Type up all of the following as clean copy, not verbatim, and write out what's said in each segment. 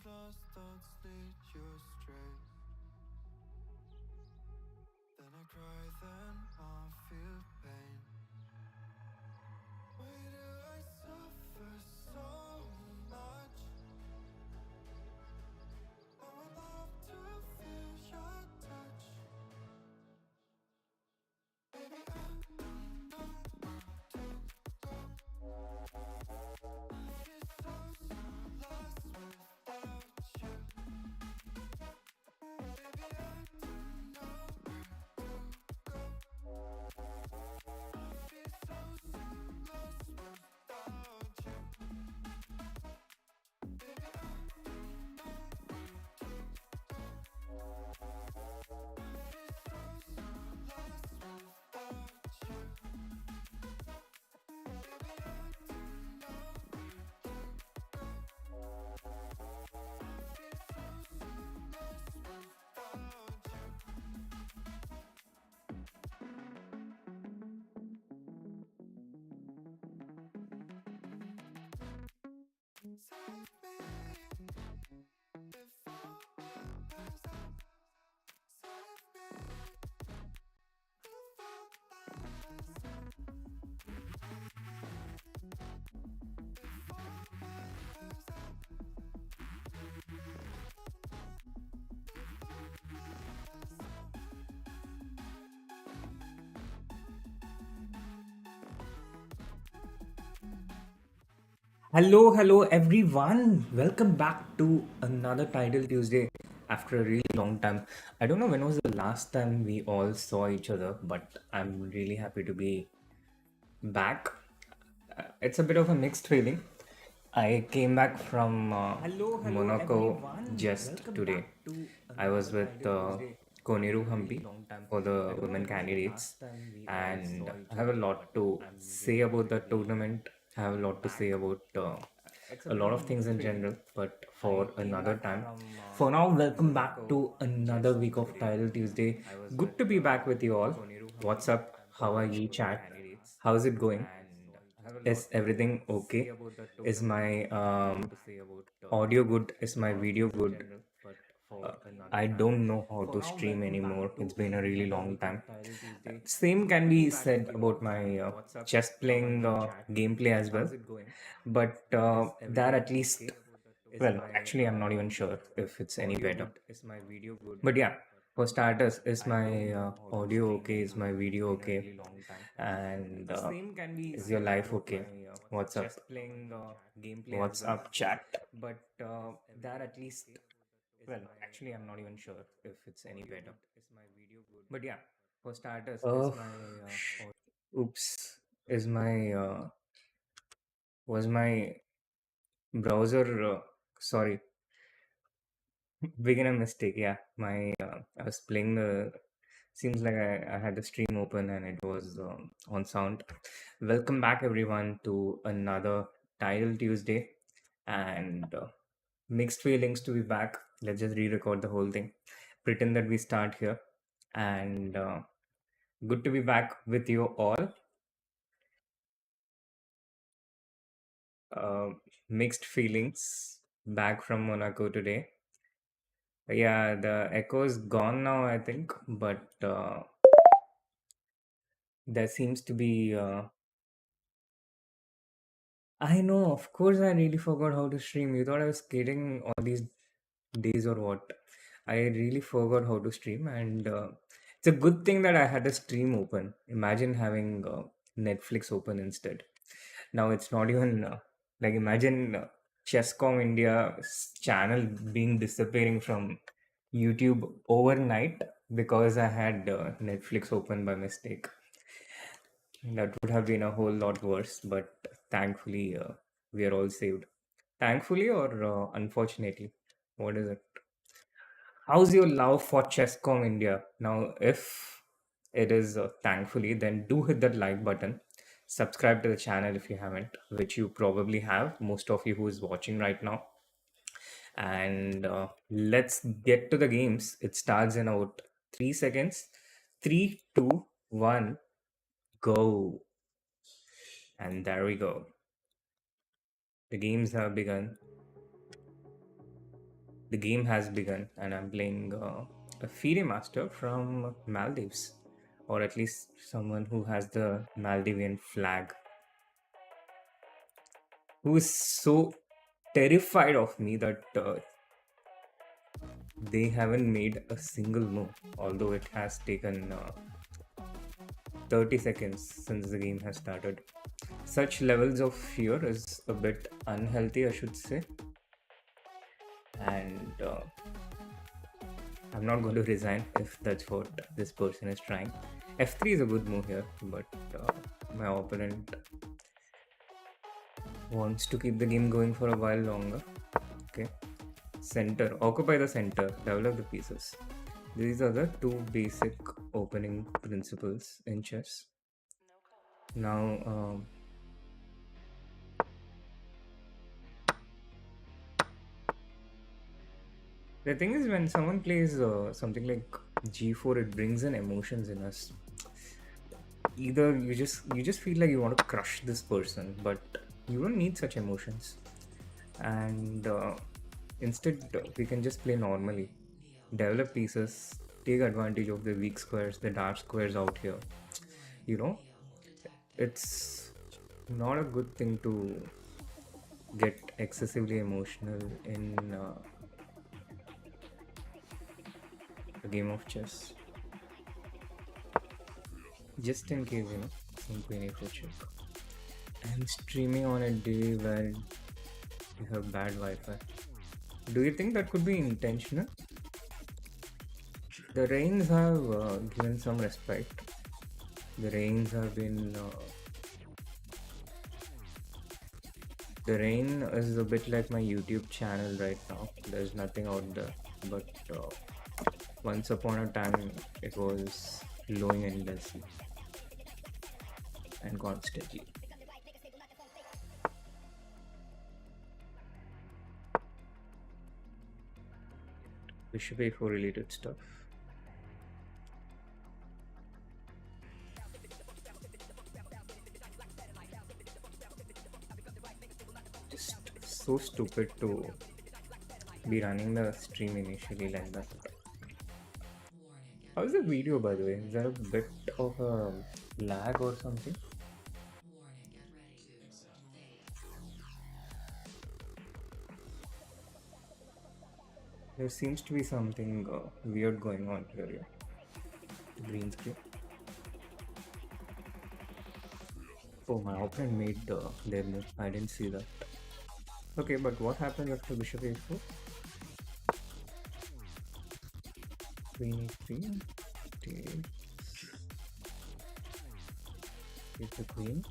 lost thoughts lead you astray. Then I cry, then I feel pain. Why do I suffer so much? I would love to feel your touch. Baby, I don't know where to go. I feel so lost without you. Baby, I don't know where to go. I feel so lost without you. Baby, I don't know where to go. I feel so lost without you. Baby, I don't know where to go. I feel so lost without you. Save me before it burns out. Save me before I burns out. Before it burns out. Hello, everyone. Welcome back to another Title Tuesday after a really long time. I don't know when was the last time we all saw each other, but I'm really happy to be back. It's a bit of a mixed feeling. I came back from Monaco just today. I was with Koniru Hampi for the women candidates, and I have a lot to say about the tournament. I have a lot to say about a lot of things in general, but for another time. For now, welcome back to another week of Title Tuesday. Good to be back with you all. What's up? How are you, chat? How's it going? Is everything okay? Is my audio good? Is my video good? I don't know how to stream anymore. It's been a really long time. Same can be said about my chess playing gameplay as well. But that at least, well, actually, I'm not even sure if it's any better. But yeah, for starters, is my audio okay? Is my video okay? And is your life okay? What's up? What's up, chat? But that at least, well, actually, I'm not even sure if it's any better. But yeah, for starters, is my oops, is my was my browser sorry, beginner mistake. Yeah, my I was playing the. Seems like I had the stream open and it was on sound. Welcome back, everyone, to another Title Tuesday, and mixed feelings to be back. Let's just re-record the whole thing. Pretend that we start here, and good to be back with you all. Uh, Mixed feelings back from Monaco today. Yeah, the echo is gone now, I think, but there seems to be. I know, of course, I really forgot how to stream. You thought I was kidding all these days or what? I really forgot how to stream, and it's a good thing that I had a stream open. Imagine having Netflix open instead. Now it's not even like imagine Chesscom India's channel being disappearing from YouTube overnight because I had Netflix open by mistake. That would have been a whole lot worse, but thankfully we are all saved. Thankfully or unfortunately, what is it? How's your love for Chesscom India? Now, if it is thankfully, then do hit that like button. Subscribe to the channel if you haven't, which you probably have, most of you who is watching right now. And let's get to the games. It starts in about 3 seconds. Three, two, one, go. And there we go. The games have begun. The game has begun, and I'm playing a FIDE master from Maldives, or at least someone who has the Maldivian flag, who is so terrified of me that they haven't made a single move, although it has taken 30 seconds since the game has started. Such levels of fear is a bit unhealthy, I should say, and I'm not going to resign if that's what this person is trying. F3 is a good move here, but my opponent wants to keep the game going for a while longer. Okay, center, occupy the center, develop the pieces. These are the two basic opening principles in chess. Now, the thing is, when someone plays something like G4, it brings in emotions in us. Either you just feel like you want to crush this person, but you don't need such emotions, and instead we can just play normally, develop pieces, take advantage of the weak squares, the dark squares out here. You know, it's not a good thing to get excessively emotional in a game of chess, just in case, some queen a4 check. I'm streaming on a day where you have bad Wi-Fi. Do you think that could be intentional? The rains have given some respect. The rains have been. The rain is a bit like my YouTube channel right now. There's nothing out there, but once upon a time it was flowing endlessly and constantly. Bishop a4 related stuff. Just so stupid to be running the stream initially like that. How's the video, by the way? Is there a bit of a lag or something? There seems to be something weird going on here. Yeah. Green screen. Oh, my opponent made their move. I didn't see that. Okay, but what happened after bishop a4? Queen e3. Take the queen.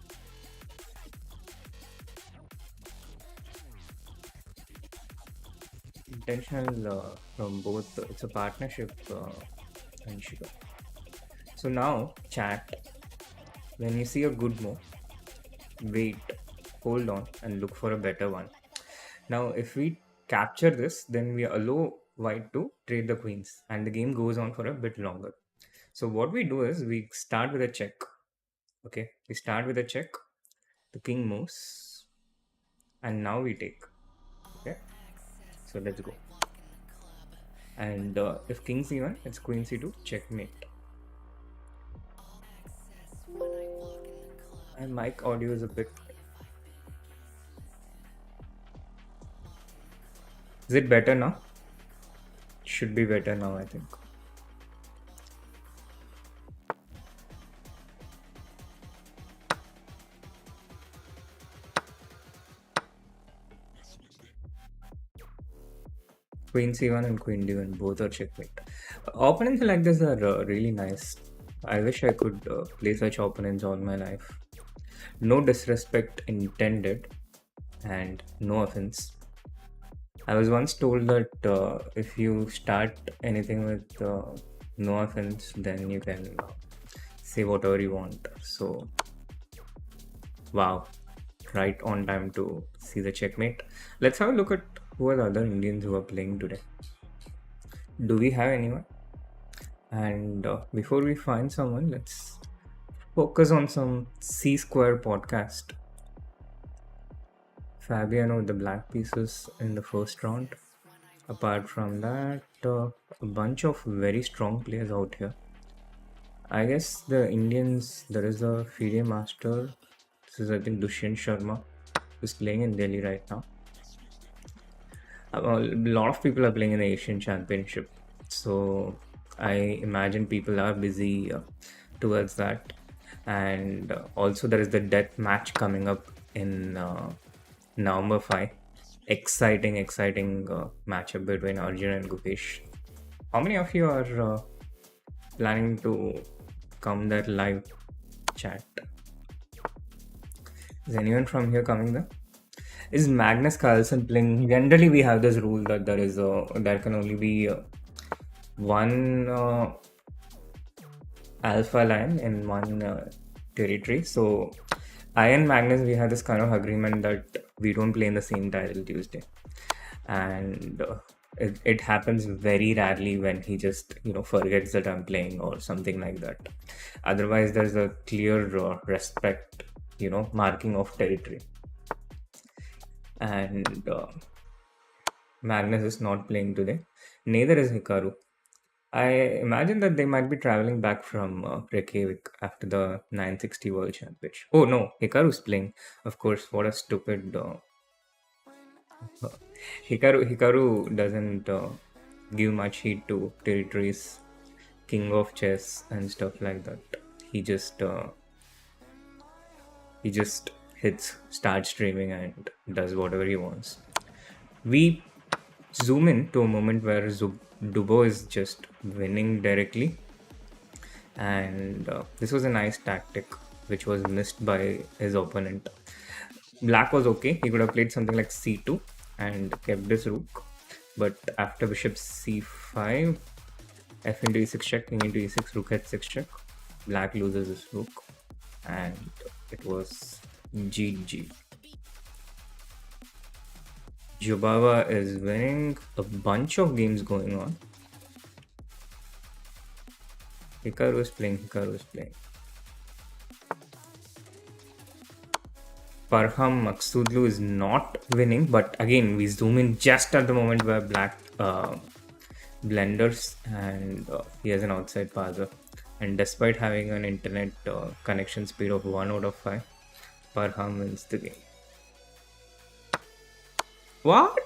Intentional from both. It's a partnership, Anshika. So now, chat. When you see a good move, wait, hold on, and look for a better one. Now, if we capture this, then we allow white to trade the queens, and the game goes on for a bit longer. So what we do is we start with a check. Okay, we start with a check. The king moves, and now we take. Okay, so let's go. And if king c1, it's queen c2, checkmate. And mic audio is a bit. Is it better now? Should be better now, I think. Queen c1 and queen d1 both are checkmate. Opponents like this are really nice. I wish I could play such opponents all my life. No disrespect intended, and no offense. I was once told that if you start anything with no offense, then you can say whatever you want. So, wow, right on time to see the checkmate. Let's have a look at who are the other Indians who are playing today. Do we have anyone? And before we find someone, let's focus on some C Square podcast. Fabiano with the black pieces in the first round. Apart from that, a bunch of very strong players out here. I guess the Indians, there is a FIDE master. This is, I think, Dushyant Sharma, who's playing in Delhi right now. A lot of people are playing in the Asian Championship. So I imagine people are busy towards that. And also, there is the death match coming up in November 5. Exciting matchup between Arjun and Gukesh. How many of you are planning to come that live chat? Is anyone from here coming there? Is Magnus Carlsen playing? Generally, we have this rule that there can only be one alpha lion in one territory. So, I and Magnus, we have this kind of agreement that we don't play in the same title Tuesday, and it happens very rarely when he just forgets that I'm playing or something like that. Otherwise, there's a clear respect, marking of territory. And Magnus is not playing today. Neither is Hikaru. I imagine that they might be traveling back from Reykjavik after the 960 World Championship. Oh no, Hikaru's playing. Of course, what a stupid. Hikaru doesn't give much heed to territories, king of chess, and stuff like that. He just hits start streaming and does whatever he wants. We zoom in to a moment where Dubo is just winning directly, and this was a nice tactic which was missed by his opponent. Black was okay, he could have played something like c2 and kept this rook, but after bishop c5, f into e6 check, king into e6, rook h6 check, black loses his rook, and it was GG. Jubava is winning, a bunch of games going on. Hikaru is playing. Parham Maksudlu is not winning, but again, we zoom in just at the moment where black blenders and he has an outside passer. And despite having an internet connection speed of 1 out of 5, Parham wins the game. What?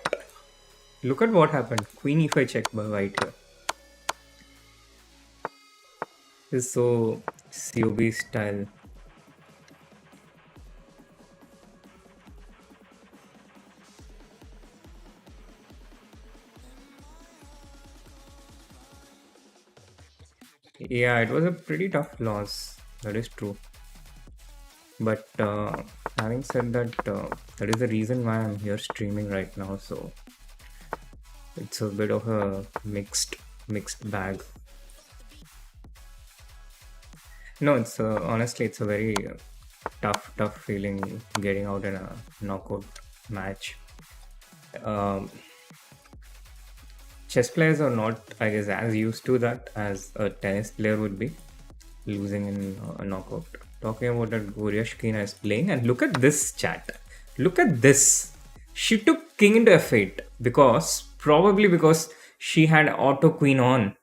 Look at what happened. Queen e5 check by white here. This is so COB style. Yeah, it was a pretty tough loss. That is true. But having said that, that is the reason why I'm here streaming right now. So it's a bit of a mixed bag. No, it's honestly it's a very tough feeling getting out in a knockout match. Chess players are not, I guess, as used to that as a tennis player would be, losing in a knockout. Talking about that, Goryashkina is playing, and look at this chat. Look at this. She took king into f8 probably because she had auto queen on.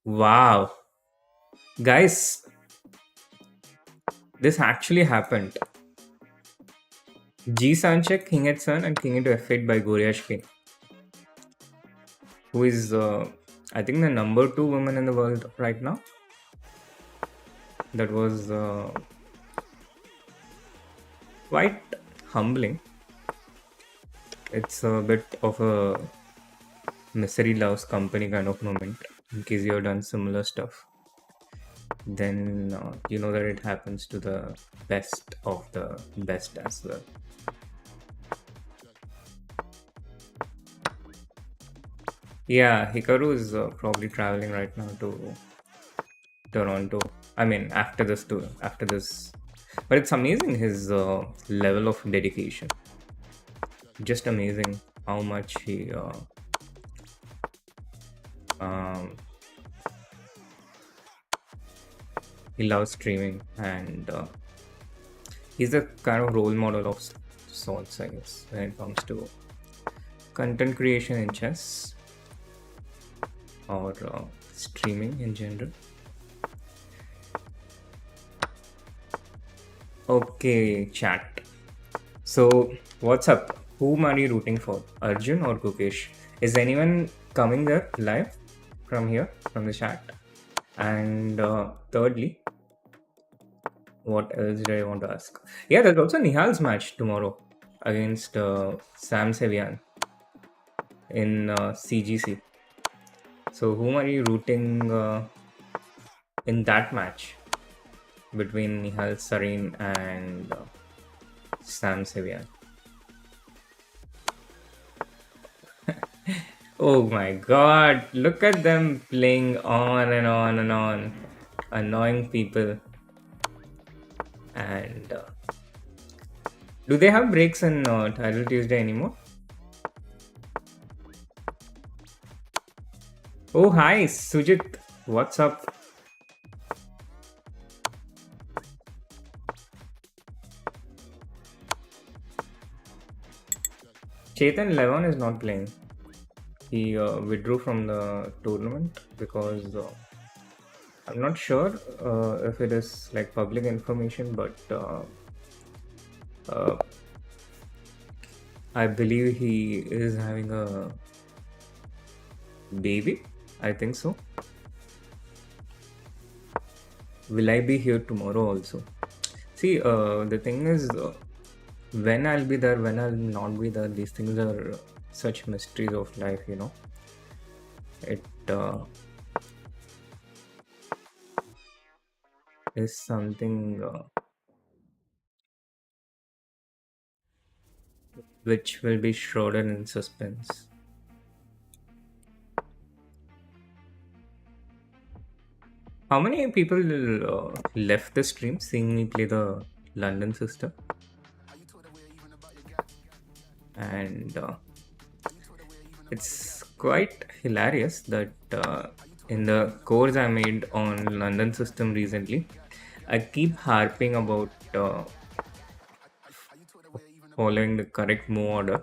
Wow. Guys, this actually happened. G7 check, king h7, and king into f8 by Goryashkin, who is, I think, the number 2 woman in the world right now. That was quite humbling. It's a bit of a misery loves company kind of moment. In case you have done similar stuff, then you know that it happens to the best of the best as well. Yeah, Hikaru is probably traveling right now to Toronto. I mean, after this, but it's amazing his level of dedication. Just amazing how much he loves streaming, and he's a kind of role model of sorts, I guess, when it comes to content creation in chess. or streaming in general. Okay, chat. So, what's up? Whom are you rooting for? Arjun or Gukesh? Is anyone coming there live from here, from the chat? And thirdly, what else do I want to ask? Yeah, there's also Nihal's match tomorrow against Sam Sevian in CGC. So, whom are you rooting in that match between Nihal Sarin and Sam Sevian? Oh my god, look at them playing on and on and on. Annoying people. And do they have breaks in Title Tuesday anymore? Oh, hi, Sujit. What's up? Chetan Levon is not playing. He withdrew from the tournament because I'm not sure if it is like public information, but uh, I believe he is having a baby. I think so. Will I be here tomorrow also? See, the thing is, when I'll be there, when I'll not be there, these things are such mysteries of life, you know. It is something which will be shrouded in suspense. How many people left the stream seeing me play the London system? And it's quite hilarious that in the course I made on London system recently, I keep harping about following the correct move order.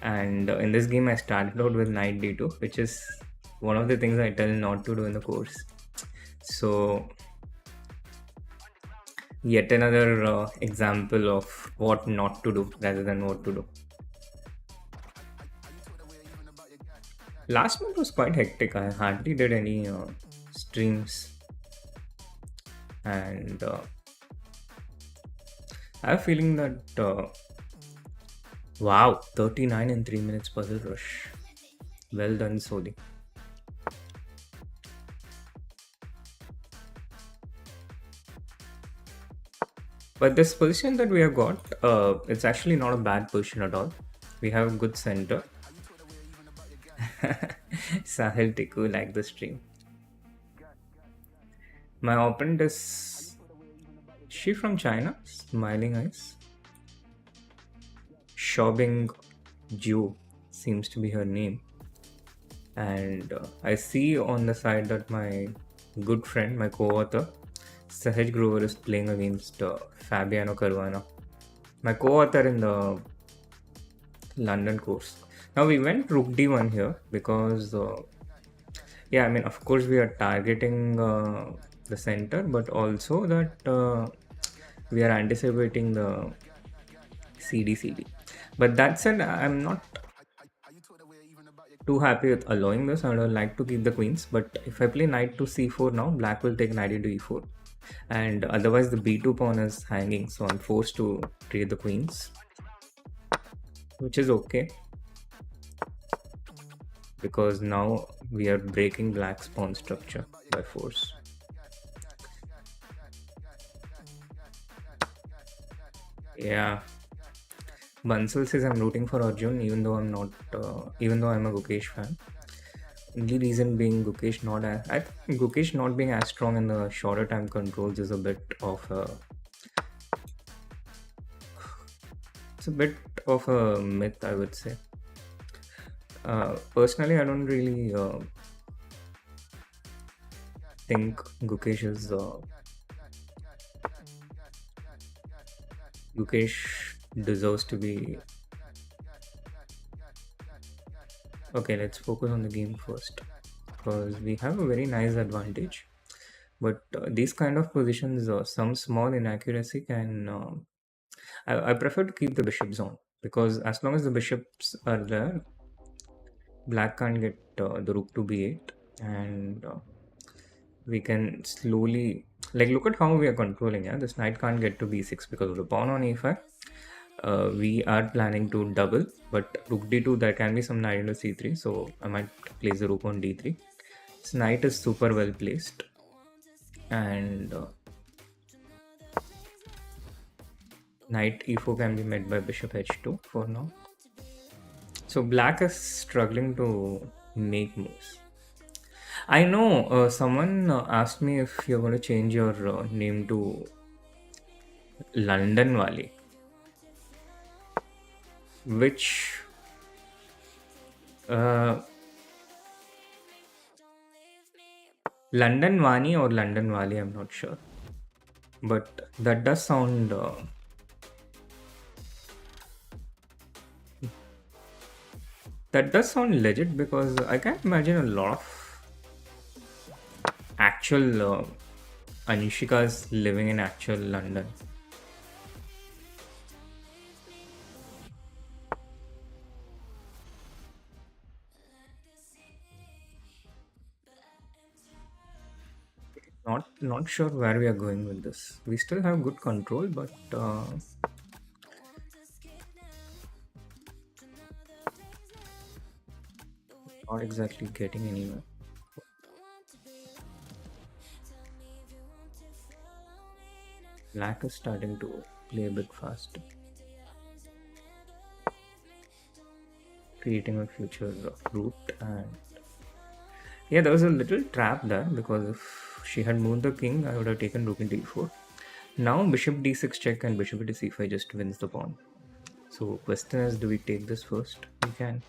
And in this game, I started out with knight d2, which is one of the things I tell not to do in the course. So, yet another example of what not to do rather than what to do. Last month was quite hectic. I hardly did any streams, and I have a feeling that wow, 39 in 3 minutes puzzle rush. Well done, Sodi. But this position that we have got, it's actually not a bad position at all. We have a good center. Sahil Tiku like the stream. My opponent is she from China? Smiling eyes. Shopping Ju seems to be her name. And I see on the side that my good friend, my co-author, Sahaj Grover is playing against Fabiano Caruana, my co-author in the London course. Now we went Rook D1 here because, yeah, I mean, of course we are targeting the center, but also that we are anticipating the CD. But that said, I'm not too happy with allowing this. I would like to keep the queens, but if I play knight to c4 now, black will take knight into e4, and otherwise the b2 pawn is hanging, so I'm forced to trade the queens, which is okay because now we are breaking black's pawn structure by force. Yeah, Bansal says I'm rooting for Arjun, even though I'm not, even though I'm a Gukesh fan. Only reason being Gukesh not as, I think Gukesh not being as strong in the shorter time controls is a bit of a, it's a bit of a myth, I would say. Personally, I don't really think Gukesh is Gukesh deserves to be. Okay, let's focus on the game first. because we have a very nice advantage. But these kind of positions, some small inaccuracy can. I prefer to keep the bishops on because as long as the bishops are there, black can't get the rook to b8, and we can slowly, like, look at how we are controlling. Yeah, this knight can't get to b6 because of the pawn on e5. We are planning to double, but rook d2, there can be some knight into c3, so I might place the rook on d3. This knight is super well placed, and knight e4 can be met by bishop h2 for now. So black is struggling to make moves. I know someone asked me if you're going to change your name to London Wali, which uh, London Wani or London Wali, I'm not sure, but that does sound legit because I can't imagine a lot of actual Anishikas living in actual London. Not sure where we are going with this. We still have good control, but not exactly getting anywhere. Black is starting to play a bit fast, creating a future route. And yeah, there was a little trap there because if she had moved the king, I would have taken rook into e4. Now bishop d6 check and bishop into c5 just wins the pawn. So question is, do we take this first? We can.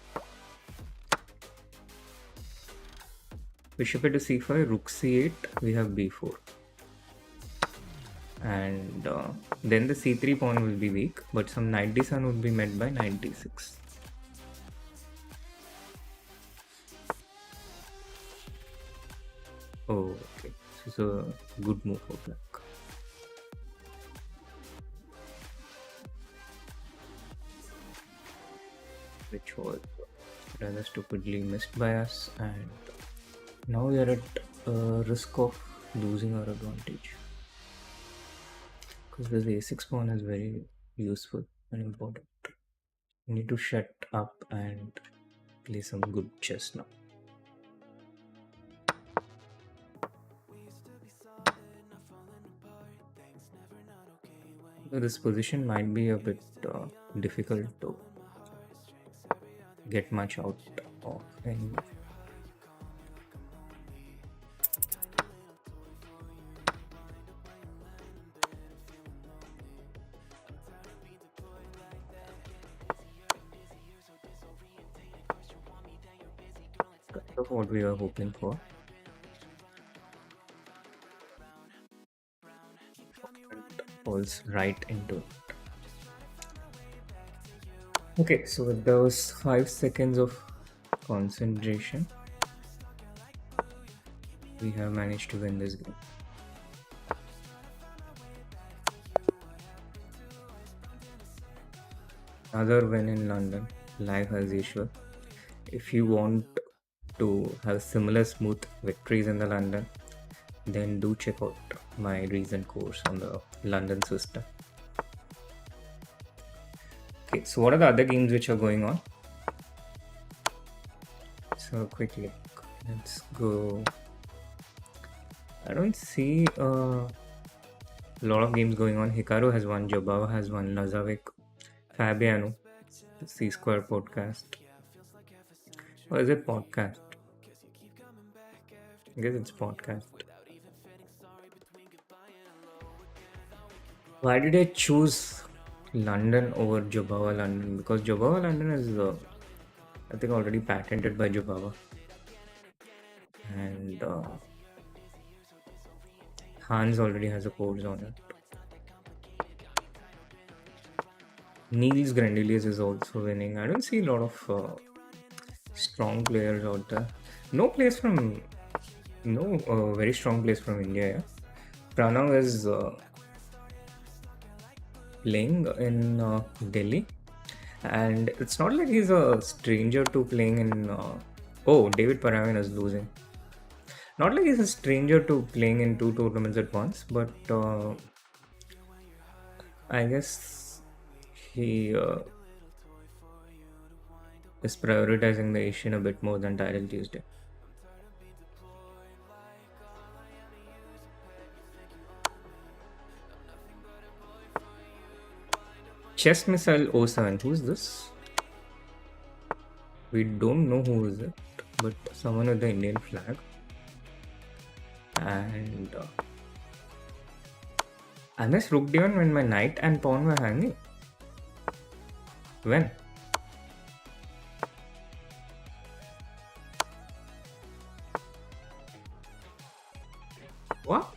Bishop into c5, rook c8, we have b4. And then the c3 pawn will be weak, but some knight d7 would be met by knight d6. Oh, okay. This is a good move for black. Which was rather stupidly missed by us, and now we are at risk of losing our advantage. Because this a6 pawn is very useful and important. We need to shut up and play some good chess now. So this position might be a bit difficult to get much out of anyway. Kind of what we were hoping for. Falls right into it. Okay, so with those 5 seconds of concentration, we have managed to win this game. Another win in London, live as usual. If you want to have similar smooth victories in the London, then do check out my recent course on the London system. Okay, so what are the other games which are going on? So quick look. Let's go. I don't see a lot of games going on. Hikaru has one, Jobawa has one, Lazavik, Fabiano, the C Square podcast. Or is it podcast? I guess it's podcast. Why did I choose London over Jobawa London? Because Jobawa London is, I think, already patented by Jobawa. And Hans already has a course on it. Niels Grandelius is also winning. I don't see a lot of strong players out there. No players from No, a very strong place from India. Yeah. Pranav is playing in Delhi, and it's not like he's a stranger to playing in. Oh, David Paravan is losing. Not like he's a stranger to playing in two tournaments at once, but I guess he is prioritizing the Asian a bit more than Title Tuesday. Chess Missile oh 07. Who's this? We don't know who is it, but someone with the Indian flag. And I missed Rook D1 when my knight and pawn were hanging. When? What?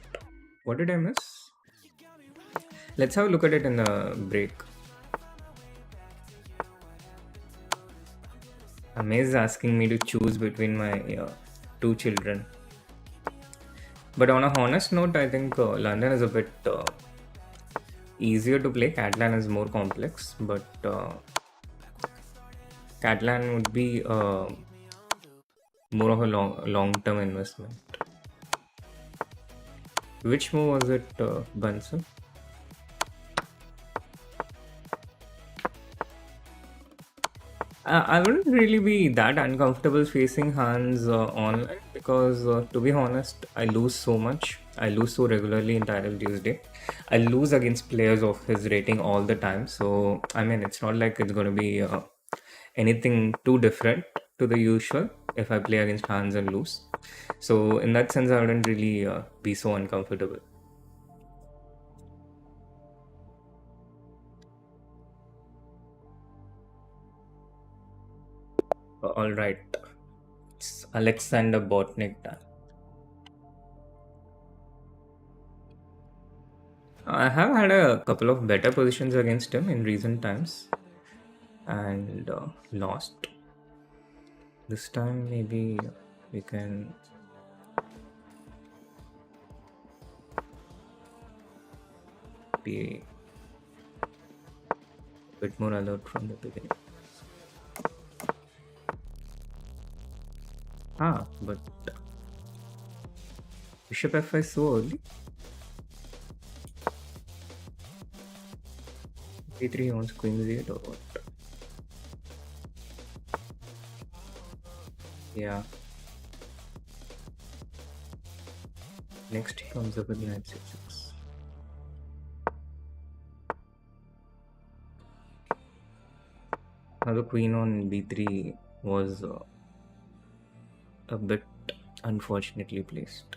What did I miss? Let's have a look at it in the break. Amaze is asking me to choose between my two children. But on a honest note, I think London is a bit easier to play. Catalan is more complex, but Catalan would be more of a long-term investment. Which move was it, Bunsen? I wouldn't really be that uncomfortable facing Hans online because, to be honest, I lose so much. I lose so regularly in Title Tuesday. I lose against players of his rating all the time. So, I mean, it's not like it's going to be anything too different to the usual if I play against Hans and lose. So, in that sense, I wouldn't really be so uncomfortable. All right, it's Alexander Botnik time. I have had a couple of better positions against him in recent times and lost. This time, maybe we can be a bit more alert from the beginning. But Bishop f5 so early. d3 wants queen z8 or what? Yeah. Next he comes up with knight c6. Now the queen on b3 was a bit unfortunately placed.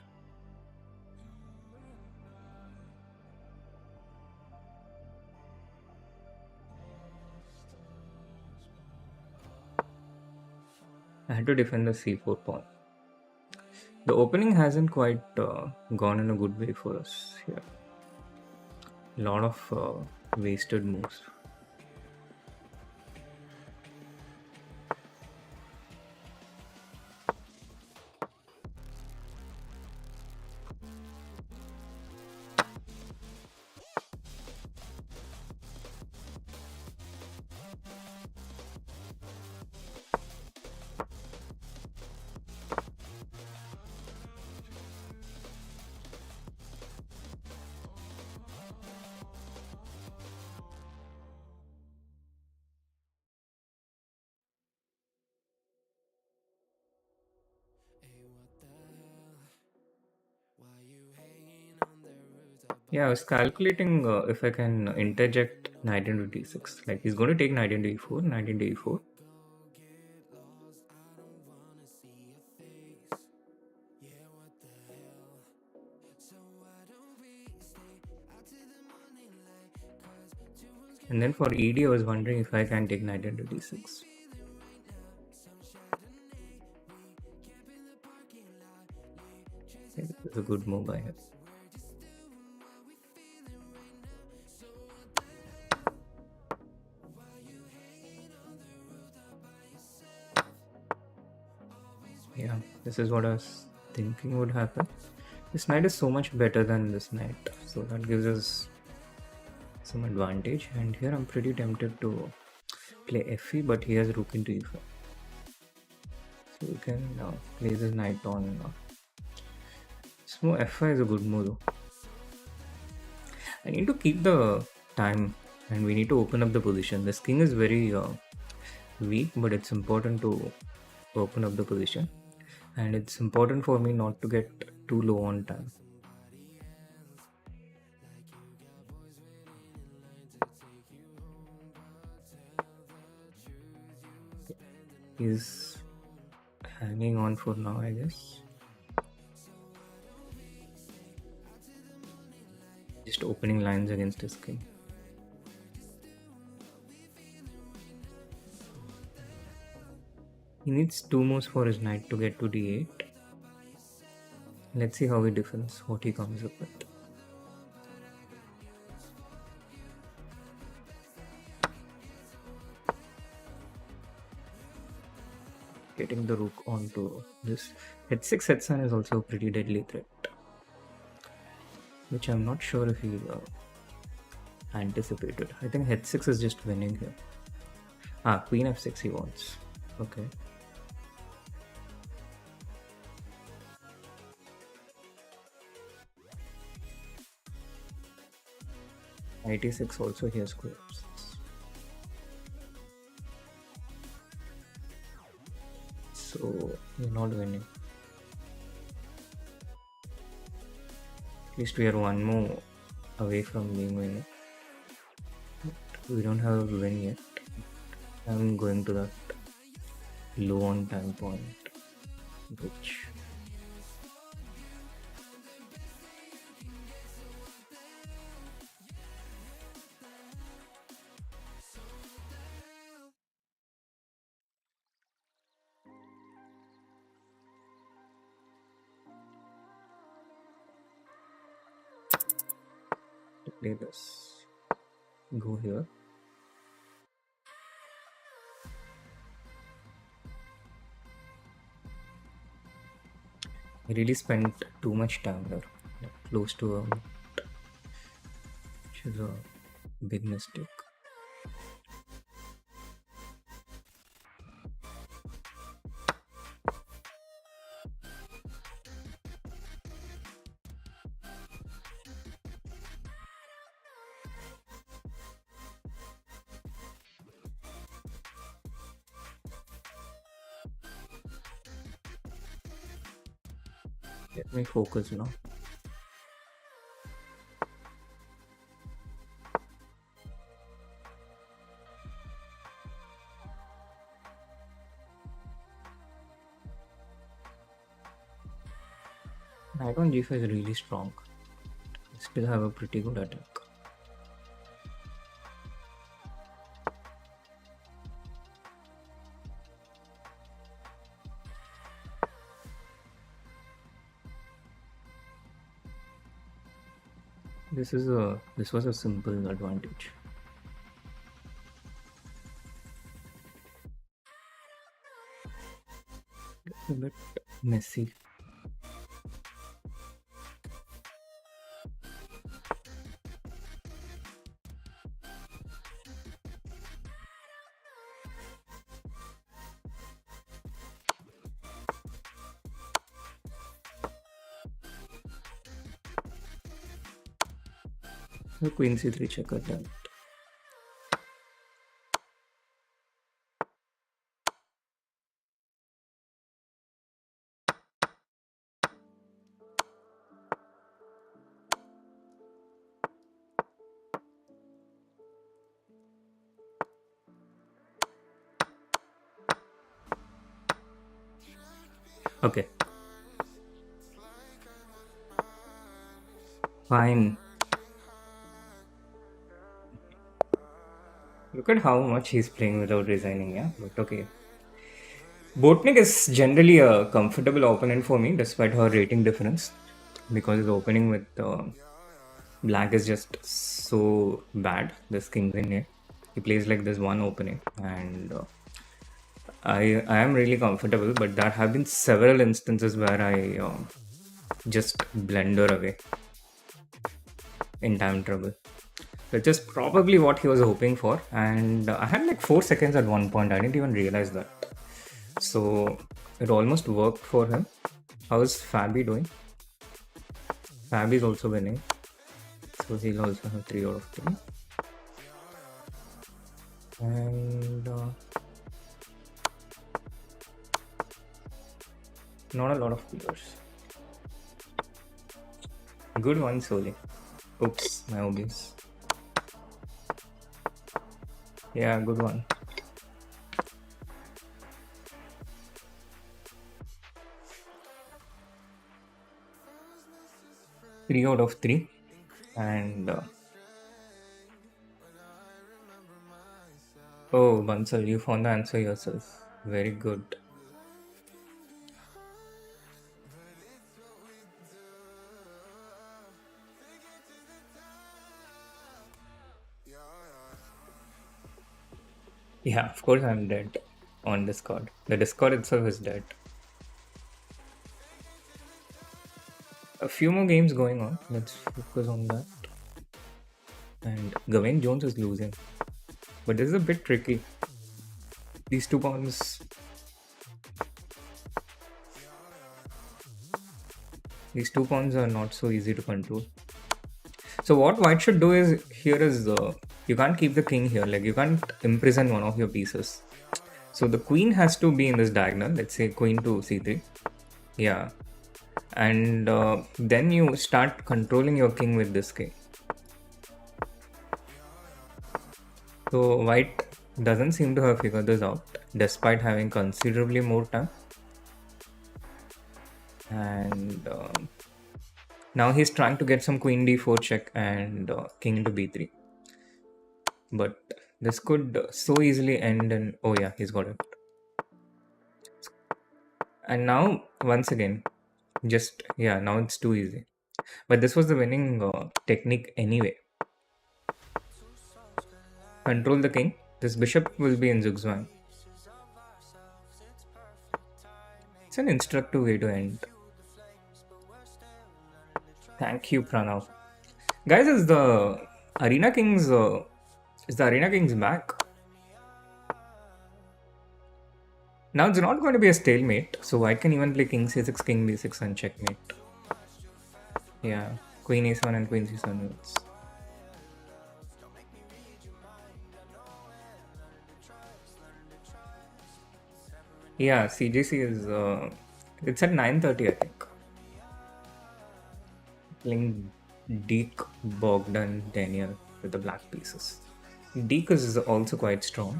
I had to defend the c4 pawn. The opening hasn't quite gone in a good way for us here. A lot of wasted moves. Yeah, I was calculating if I can interject knight into d6. Like he's going to take knight into e4, knight into e4. And then for ED, I was wondering if I can take knight into d6. It's a good move by him. Yeah, this is what I was thinking would happen. This knight is so much better than this knight, so that gives us some advantage. And here I'm pretty tempted to play fe, but he has rook into e5. So we can play this knight on. This move f5 is a good move though. I need to keep the time, and we need to open up the position. This king is very weak, but it's important to open up the position, and it's important for me not to get too low on time. He's hanging on for now, I guess. Just opening lines against his king. He needs 2 moves for his knight to get to d8. Let's see how he defends, what he comes up with. Getting the rook onto this. h6 h7 is also a pretty deadly threat, which I'm not sure if he anticipated. I think h6 is just winning here. Queen f6 he wants. Okay. Knight e6 also he has square f6. So we're not winning. At least we are one more away from being winning. We don't have a win yet. I'm going to that low on time point, which to play this. Go here. I really spent too much time there, close to a minute, which is a big mistake. Let me focus now. Knight on g5 is really strong. I still have a pretty good attack. This was a simple advantage. A bit messy. The queen c3 check attempt. Okay. Fine. Look at how much he's playing without resigning, yeah? But okay. Botnik is generally a comfortable opponent for me, despite her rating difference, because his opening with black is just so bad. This king's in here. He plays like this one opening, and I am really comfortable, but there have been several instances where I just blunder away in time trouble, which is probably what he was hoping for. And I had like 4 seconds at one point. I didn't even realize that. So it almost worked for him. How's Fabi doing? Fabi is also winning, so he'll also have 3 out of 3. And not a lot of players. Good one, Soli. Oops, my obvious. Yeah, good one. 3 out of 3. And oh, Bansal, you found the answer yourself. Very good. Yeah, of course I'm dead on Discord. The Discord itself is dead. A few more games going on. Let's focus on that. And Gawain Jones is losing. But this is a bit tricky. These 2 pawns. These 2 pawns are not so easy to control. So what white should do is here is you can't keep the king here. Like you can't imprison one of your pieces. So the queen has to be in this diagonal. Let's say queen to c3. Yeah. And then you start controlling your king with this king. So white doesn't seem to have figured this out despite having considerably more time. And now he's trying to get some queen d4 check and king into b3. But this could so easily end in... Oh yeah, he's got it. And now, once again, just... Yeah, now it's too easy. But this was the winning technique anyway. Control the king. This bishop will be in Zugzwang. It's an instructive way to end. Thank you, Pranav. Guys, is the Arena Kings back? Now it's not going to be a stalemate, so white can even play king c6, king b6 and checkmate. Yeah, queen a7 and queen c7. Yeah, CGC is it's at 9:30, I think. Playing Deek, Bogdan, Daniel with the black pieces. Deek is also quite strong.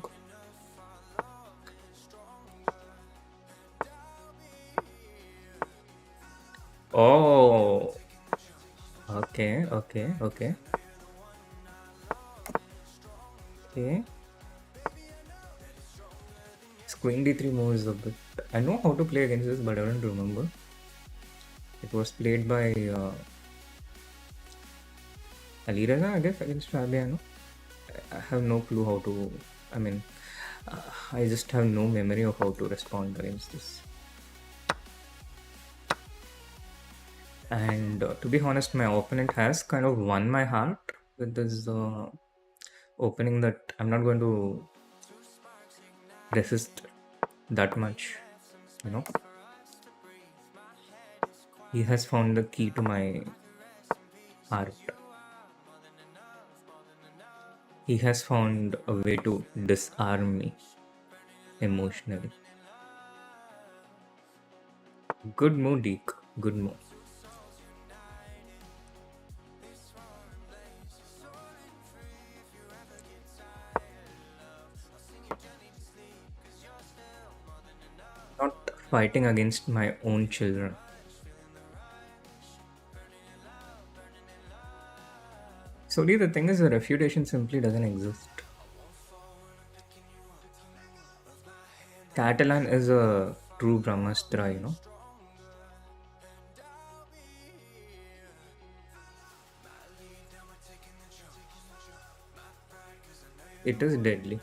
Oh, okay. Okay. This queen d3 move is a bit... I know how to play against this, but I don't remember. It was played by Ali Reza, I guess, against Fabiano. I have no clue how to... I mean, I just have no memory of how to respond against this. And to be honest, my opponent has kind of won my heart with this opening that I'm not going to resist that much, you know. He has found the key to my heart. He has found a way to disarm me emotionally. Good move, Deek. Good move. Not fighting against my own children. So the thing is, the refutation simply doesn't exist. Catalan is a true Brahmastra, you know. It is deadly.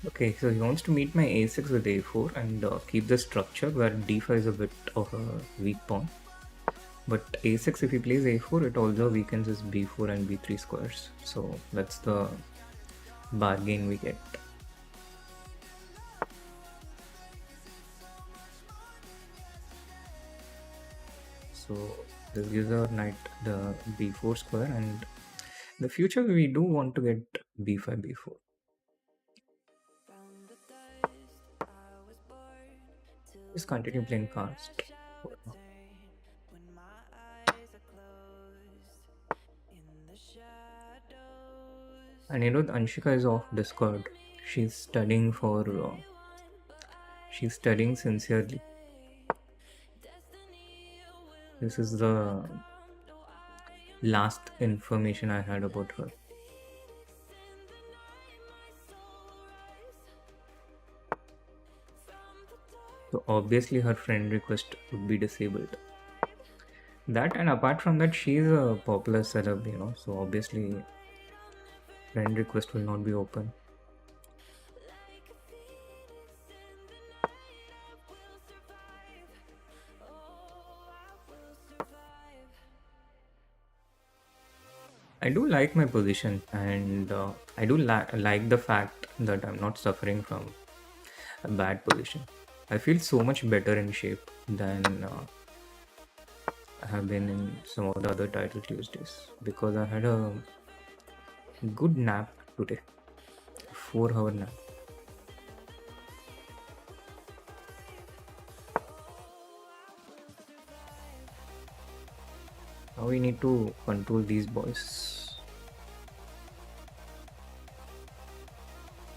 Okay, so he wants to meet my a6 with a4 and keep the structure where d5 is a bit of a weak pawn. But a6, if he plays a4, it also weakens his b4 and b3 squares. So that's the bargain we get. So this gives our knight the b4 square, and in the future we do want to get b5, b4. Just continue playing fast. And you know, Anshika is off Discord. She's studying for. She's studying sincerely. This is the last information I had about her. So obviously her friend request would be disabled. That, and apart from that, she is a popular celeb, you know. So obviously friend request will not be open. I do like my position, and I do like the fact that I'm not suffering from a bad position. I feel so much better in shape than I have been in some of the other title Tuesdays because I had a good nap today, 4 hour nap. Now we need to control these boys.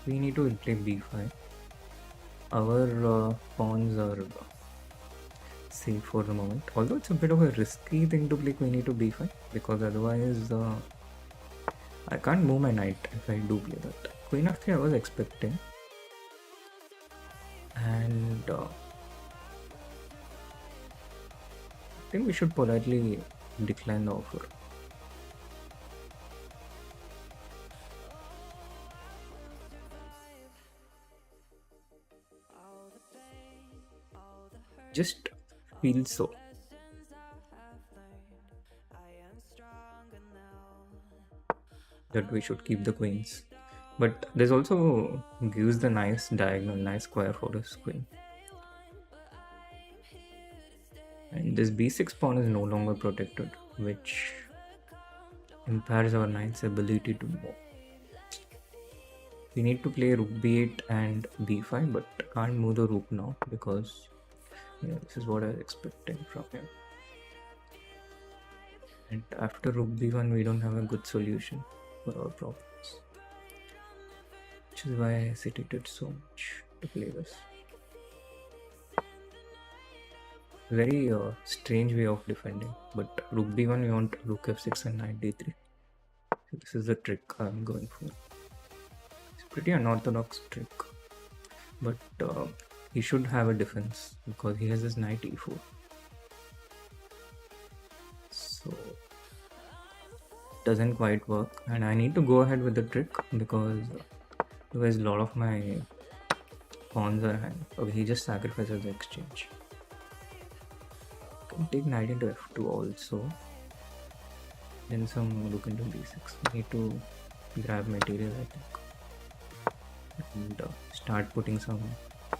We need to play b5. Our pawns are safe for the moment. Although it's a bit of a risky thing to play queen e to b5 because otherwise I can't move my knight if I do play that. Queen f3 I was expecting, and I think we should politely decline the offer. Just feels so that we should keep the queens. But this also gives the nice diagonal, nice square for this queen. And this b6 pawn is no longer protected, which impairs our knight's ability to move. We need to play rook b8 and b5, but can't move the rook now because this is what I was expecting from him. And after rook b1, we don't have a good solution for our problems, which is why I hesitated so much to play this. Very strange way of defending, but rook b1 we want rook f6 and knight d3. So this is the trick I'm going for. It's pretty unorthodox trick, but he should have a defense because he has this knight e4. So doesn't quite work, and I need to go ahead with the trick because otherwise a lot of my pawns are hanging. Okay, he just sacrifices the exchange. Can take knight into f2 also. Then some rook into b6. Need to grab material, I think, and start putting some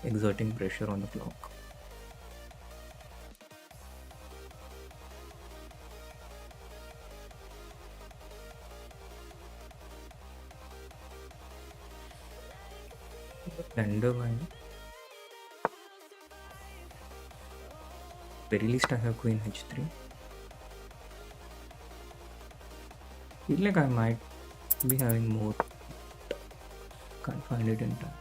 exerting pressure on the clock. Blunder one. Very least I have queen h3. Feel like I might be having more. Can't find it in time.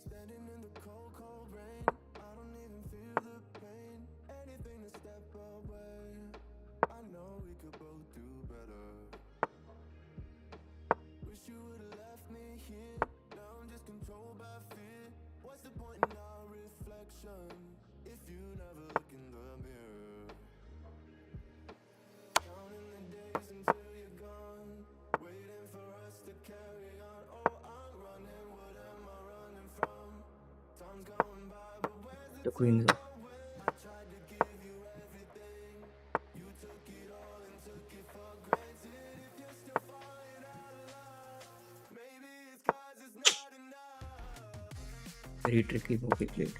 Standing in the cold, cold rain. I don't even feel the pain. Anything to step away. I know we could both do better. Wish you would've left me here. Now I'm just controlled by fear. What's the point in our reflection if you never look in the mirror? Counting the days until you're gone, waiting for us to carry on. Oh, I'm running, what am I running from? Time's going by, but where's the The time queen's up. going? I tried to give you everything, you took it all and took it for granted. If you're still falling out of love, maybe it's 'cause it's not enough. Very tricky move he played.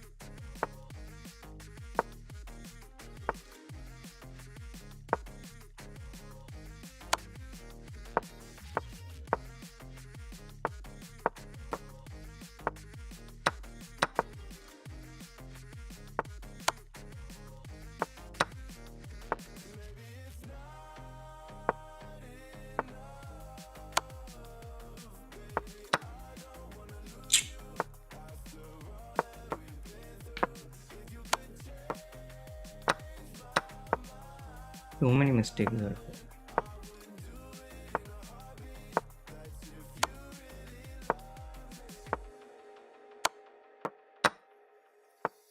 So many mistakes are.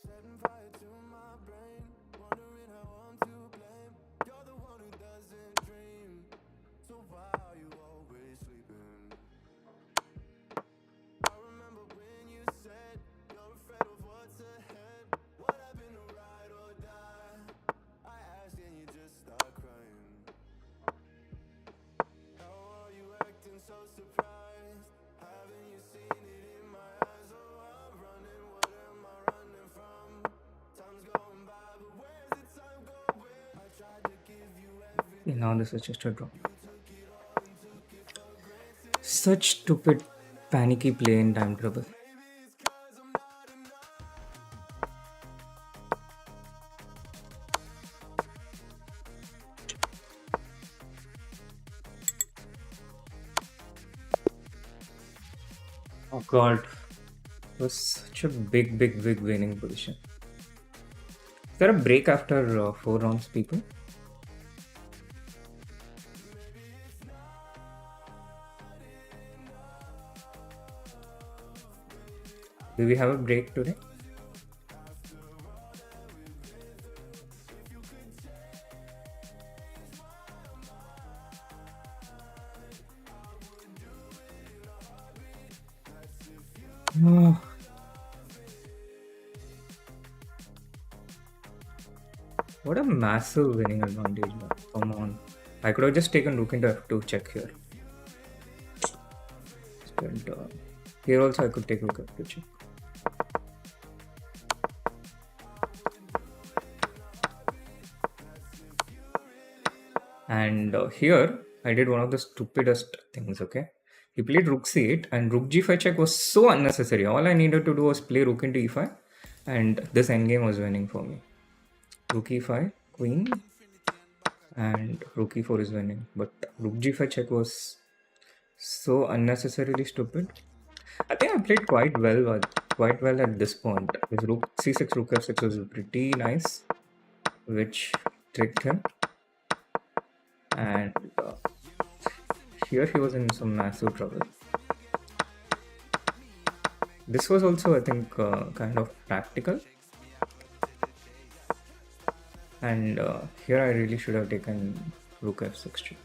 Setting fire to my brain, wondering how I'm to blame. You're the one who doesn't dream, so why are you always sleeping? I remember when you said you're afraid of what's ahead. What happened to ride or die? I asked and you just start crying. How are you acting so surprised? Haven't you seen it in my eyes? Oh, I'm running, what am I running from? Time's going by, but where's the time going? I tried to give you everything, Yeah, now this is just a draw. you took it all and took it for granted. Such stupid, panicky play in time trouble. Maybe it's 'cause I'm not enough. Oh god, it was such a big winning position. Is there a break after 4 rounds, people? Do we have a break today? Oh. What a massive winning advantage, man. Come on. I could have just taken rook into f2 check here. But, here also I could take rook f2 check. And here I did one of the stupidest things, okay? He played rook c8 and rook g5 check was so unnecessary. All I needed to do was play rook into e5 and this endgame was winning for me. Rook e5, queen, and rook e4 is winning. But rook g5 check was so unnecessarily stupid. I think I played quite well at this point. His rook c6, rook f6 was pretty nice, which tricked him. And here he was in some massive trouble. This was also, I think, kind of practical. And here I really should have taken rook f6 check.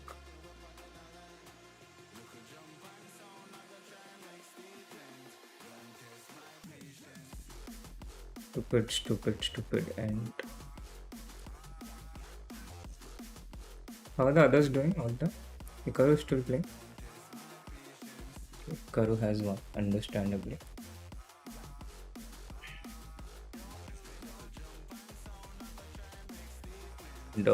Stupid. And how are the others doing out there? Hikaru is still playing. Hikaru has won, understandably. And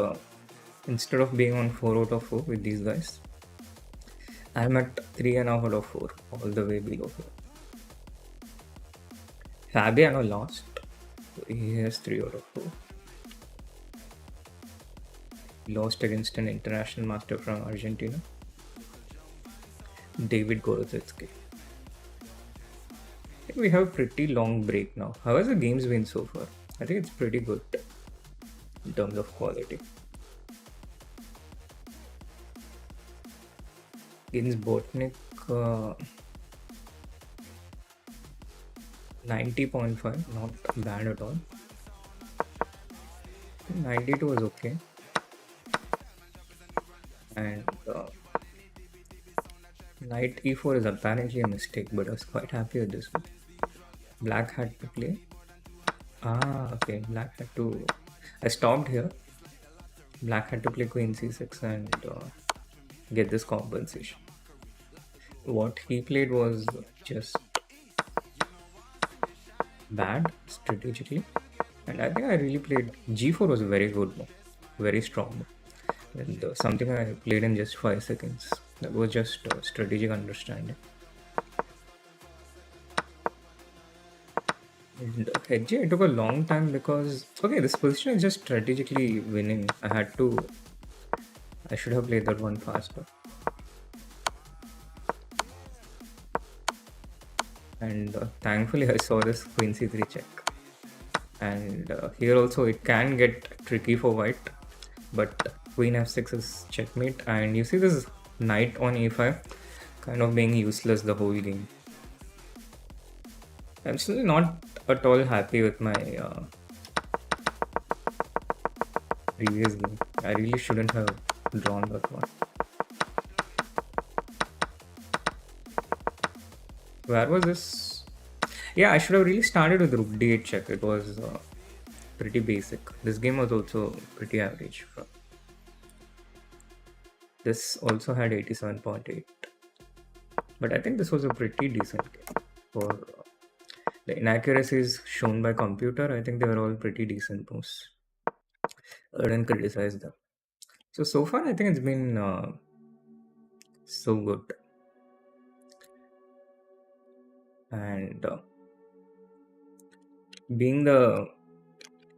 instead of being on 4 out of 4 with these guys, I'm at 3.5 out of 4, all the way below here. Fabiano lost, so he has 3 out of 4. He lost against an international master from Argentina, David Gorozetsky. I think we have a pretty long break now. How has the games been so far? I think it's pretty good in terms of quality. Against Botnik, uh, 90.5, not bad at all. 92 was okay. And knight e4 is apparently a mistake, but I was quite happy with this one. Black had to play. Ah, okay. Black had to. I stopped here. Black had to play queen c6 and get this compensation. What he played was just bad strategically, and I think I really played g4 was a very good move, very strong move, and something I played in just 5 seconds. That was just strategic understanding. And Hedge, it took a long time because okay, this position is just strategically winning. I should have played that one faster. And thankfully I saw this queen c3 check. And here also it can get tricky for white, but queen f6 is checkmate, and you see this knight on e5 kind of being useless the whole game. I'm still not at all happy with my previous game. I really shouldn't have drawn that one. Where was this? Yeah, I should have really started with rook d8 check. It was pretty basic. This game was also pretty average. This also had 87.8. But I think this was a pretty decent game. For the inaccuracies shown by computer, I think they were all pretty decent moves. I didn't criticize them. So far I think it's been so good. And being the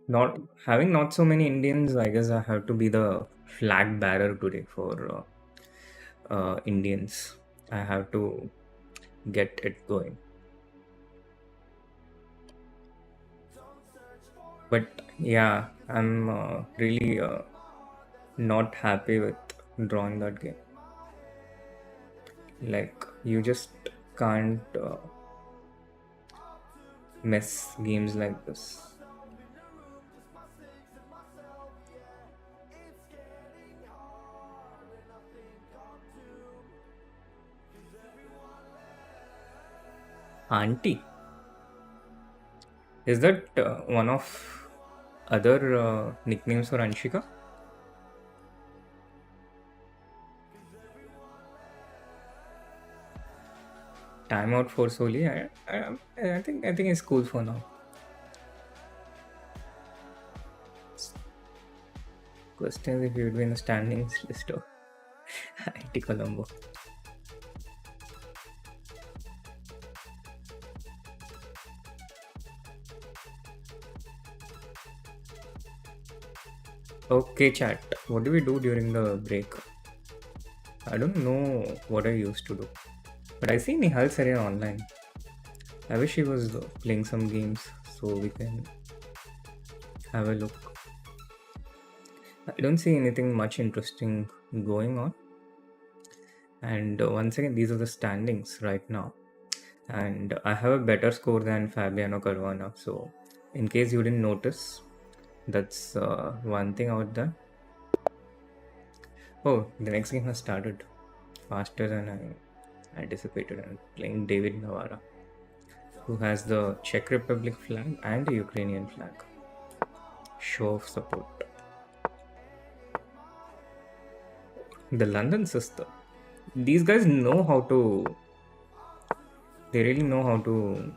not so many Indians, I guess I have to be the flag bearer today for Indians. I have to get it going. But yeah, I'm really not happy with drawing that game. Like, you just can't mess games like this. Auntie, is that one of other nicknames for Anshika? Timeout for Soli. I think it's cool for now. Questions if you'd be in the standings list of IT Colombo. Okay, chat. What do we do during the break? I don't know what I used to do, but I see Nihal Sarin online. I wish he was playing some games so we can have a look. I don't see anything much interesting going on. And once again, these are the standings right now. And I have a better score than Fabiano Caruana. So, in case you didn't notice, that's one thing out there. Oh, the next game has started faster than I anticipated. And playing David Navarra, who has the Czech Republic flag and the Ukrainian flag. Show of support. The London sister. These guys know how to. They really know how to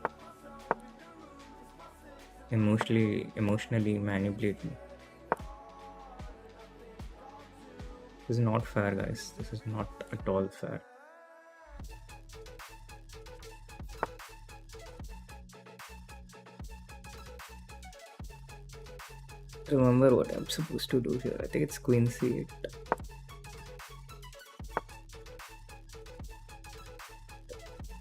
emotionally manipulate me. This is not fair, guys. This is not at all fair. Remember what I'm supposed to do here. I think it's queen c8.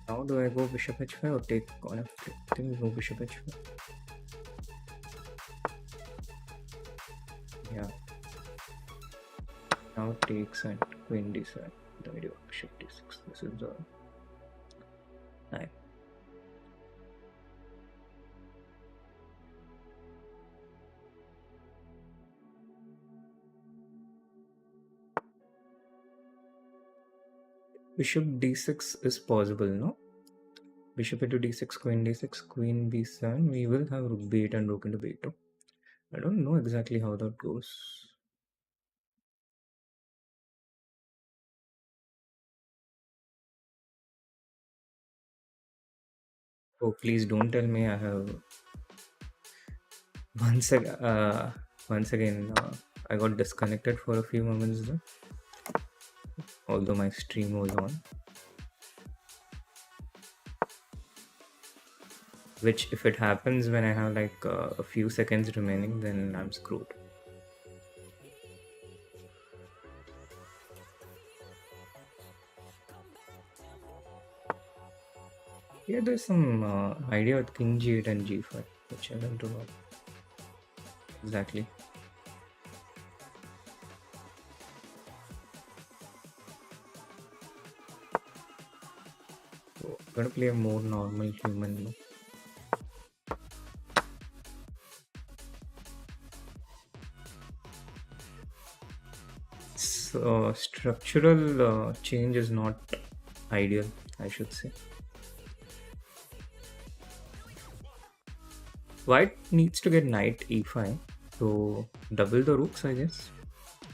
Now do I go bishop h5 or take on f3? I think we go bishop h5. Yeah. Now takes and queen d7. Then we do bishop d6. This is the Right. Bishop d6 is possible, no? Bishop into d6, queen d6, queen b7. We will have rook b8 and rook into b2. I don't know exactly how that goes. Oh, please don't tell me I have once again. Once again, I got disconnected for a few moments there, although my stream was on. Which, if it happens when I have like a few seconds remaining, then I'm screwed. Yeah, there's some idea with king g8 and g5, which I don't know exactly. So I'm gonna play a more normal human. So structural change is not ideal, I should say. White needs to get knight e5 to double the rooks, I guess.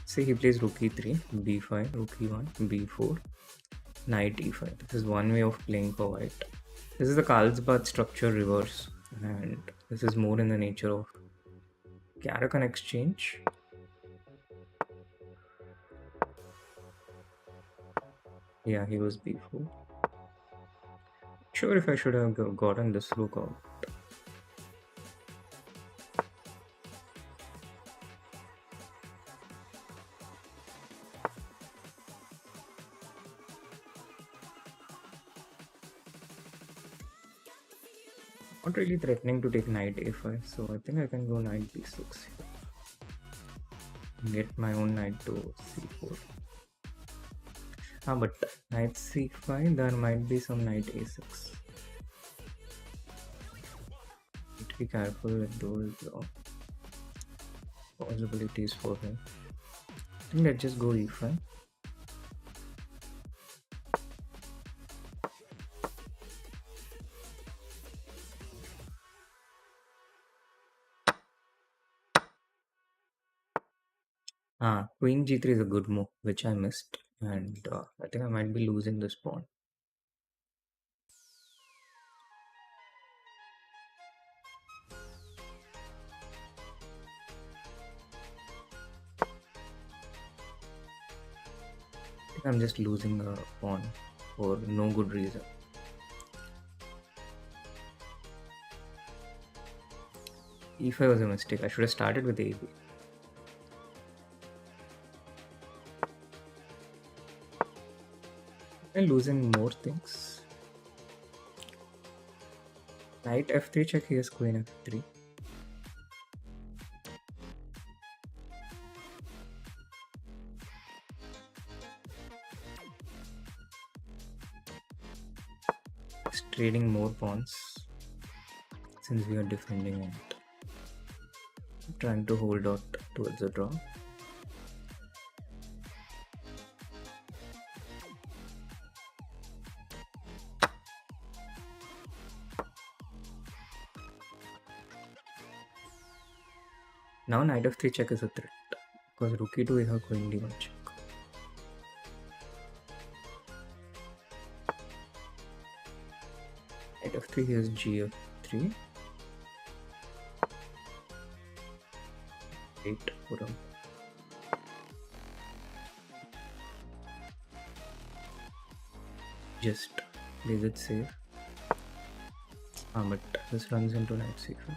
Say he plays rook e3, b5, rook e1, b4, knight e5. This is one way of playing for white. This is the Carlsbad structure reverse, and this is more in the nature of Caracan exchange. Yeah, he was b4. Sure, if I should have gotten this rook out. Not really threatening to take knight a5, so I think I can go knight b6 here. Get my own knight to c4. But knight c5, there might be some knight a6. Need to be careful with those possibilities for him. I think let's just go e5. Queen g3 is a good move, which I missed, and I think I might be losing this pawn. I think I'm just losing a pawn for no good reason. e5 was a mistake. I should have started with ab. I'm losing more things. Knight f3 check, here's queen f3. Just trading more pawns since we are defending and trying to hold out towards the draw. Now knight f3 check is a threat because rook e2 is a queen d1 check. Knight f3 is g3. 8 put on. Just plays it safe. But this runs into knight c5.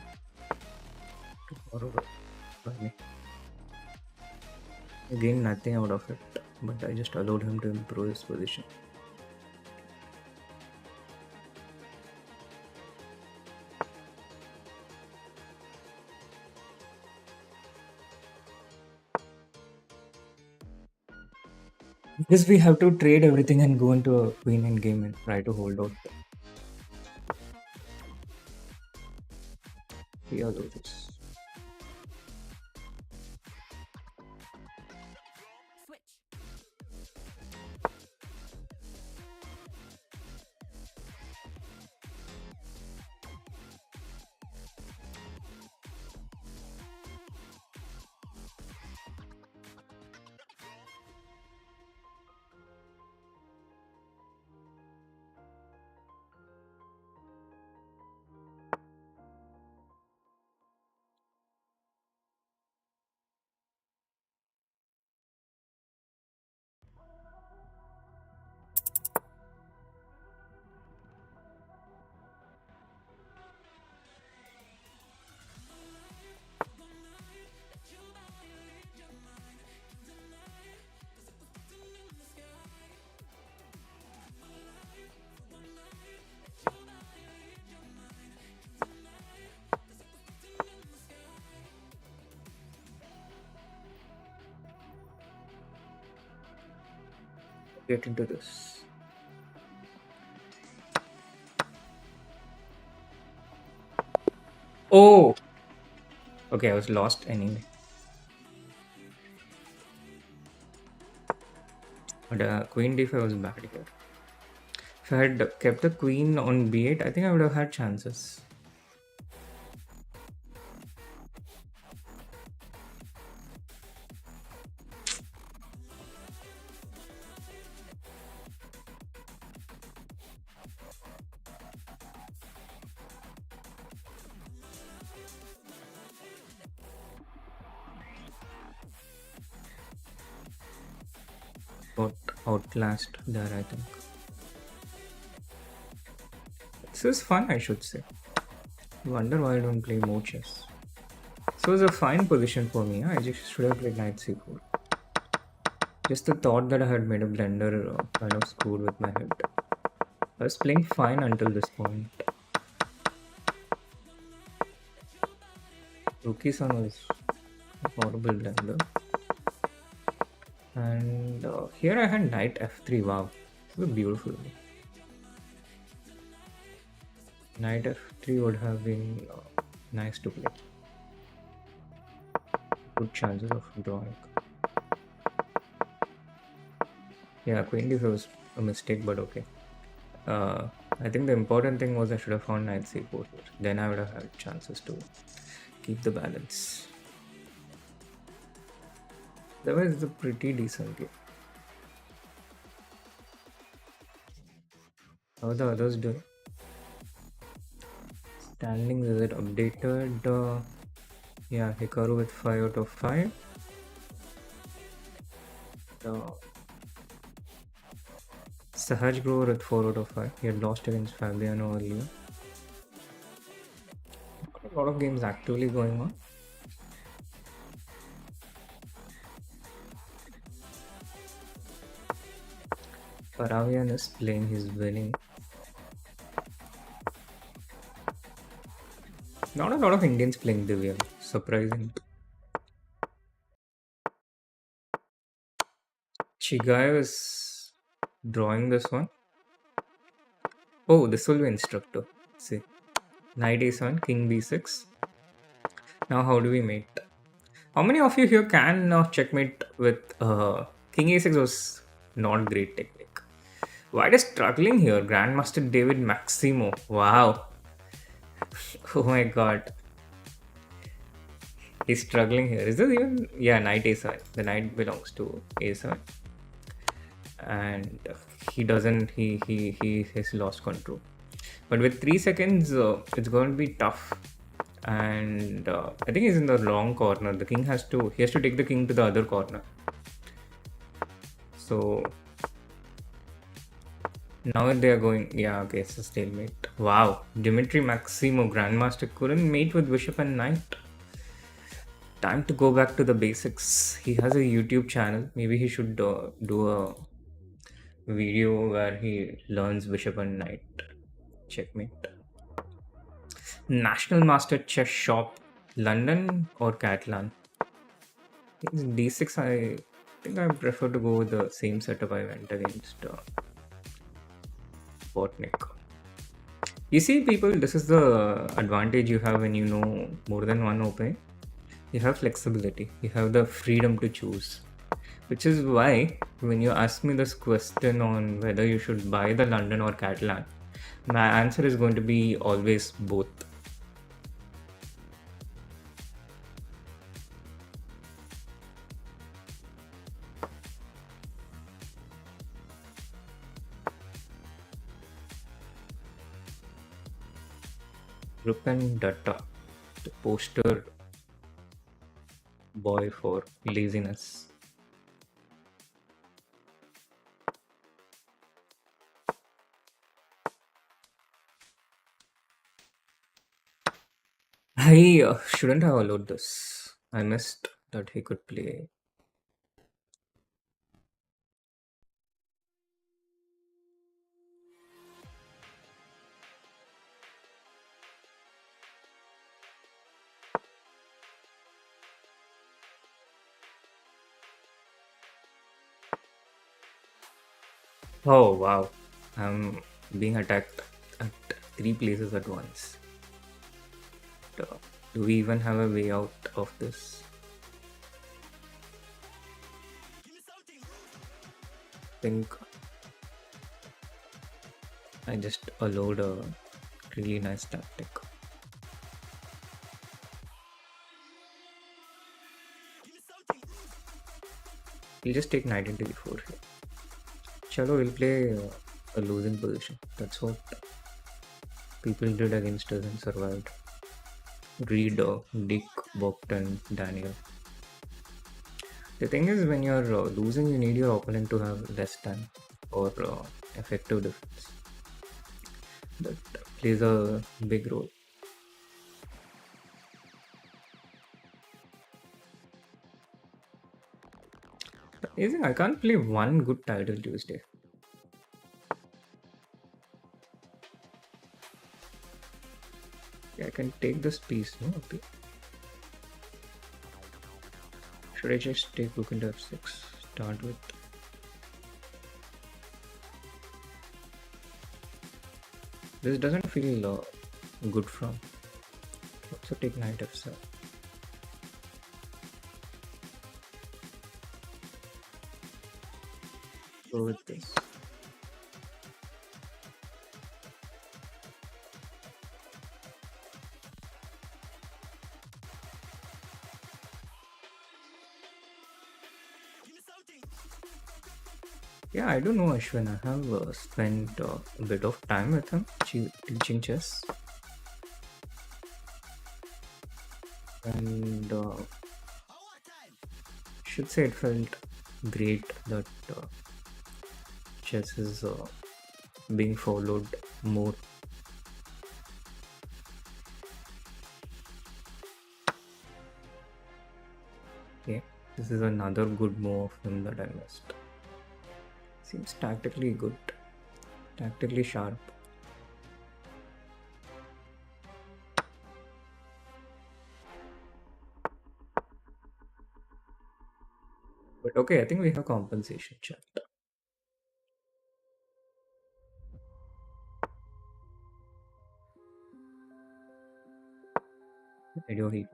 I gained nothing out of it, but I just allowed him to improve his position. Because we have to trade everything and go into a queen endgame and try to hold out. Here loses. Get into this. Oh! Okay, I was lost anyway. But queen d5 was bad here. If I had kept the queen on b8, I think I would have had chances. Got outclassed there, I think. This is fun, I should say. Wonder why I don't play more chess. So it's a fine position for me. I just should have played knight c4. Just the thought that I had made a blunder kind of screwed with my head. I was playing fine until this point. Rookie-san was a horrible blunder. And here I had knight f3. Wow, this is beautiful. Knight f3 would have been nice to play. Good chances of drawing. Yeah, queen d5 was a mistake, but okay. I think the important thing was I should have found knight c4 here. Then I would have had chances to keep the balance. Otherwise, it's a pretty decent game. How are the others doing? Standings, is it updated? Yeah, Hikaru with 5 out of 5. Sahaj Grover with 4 out of 5. He had lost against Fabiano earlier. A lot of games actively going on. Paravian is playing, he's winning. Not a lot of Indians playing Divya, surprising. Chigayo is drawing this one. Oh, this will be instructor. See, knight a7, king b6. Now how do we mate? How many of you here can checkmate with king a6? Was not great technique. Why is struggling here? Grandmaster David Maximo. Wow. Oh my god. He's struggling here. Is this even? Yeah, knight a7. The knight belongs to a7. And he doesn't, he has lost control. But with 3 seconds, it's going to be tough. And I think he's in the wrong corner. The king has to, he has to take the king to the other corner. So now they are going, yeah, okay, it's a stalemate. Wow, Dimitri Maximo, Grandmaster, couldn't mate with bishop and knight. Time to go back to the basics. He has a YouTube channel. Maybe he should do a video where he learns bishop and knight. Checkmate. National Master Chess Shop, London or Catalan? D6, I think I prefer to go with the same setup I went against Botnik. You see, people, this is the advantage you have when you know more than one opening. You have flexibility, you have the freedom to choose, which is why when you ask me this question on whether you should buy the London or Catalan, my answer is going to be always both. Rupen Datta, the poster boy for laziness. I shouldn't have allowed this. I missed that he could play. Oh wow, I'm being attacked at three places at once. Uh, do we even have a way out of this? I think I just allowed a really nice tactic. We'll just take knight into e4 here. Chalo, we'll play a losing position. That's what people did against us and survived. Read Dick, Bogdan, Daniel. The thing is, when you're losing, you need your opponent to have less time or effective defense. That plays a big role. Amazing, I can't play one good title Tuesday. Yeah, I can take this piece, no? Okay. Should I just take rook into f6? Start with. This doesn't feel good from. Also take knight f7. Go with this. Yeah, I don't know Ashwin. I have spent a bit of time with him teaching chess. And should say it felt great that chess is being followed more. Okay, this is another good move of him that I missed. Seems tactically good, tactically sharp. But okay, I think we have compensation chat. Radio heat.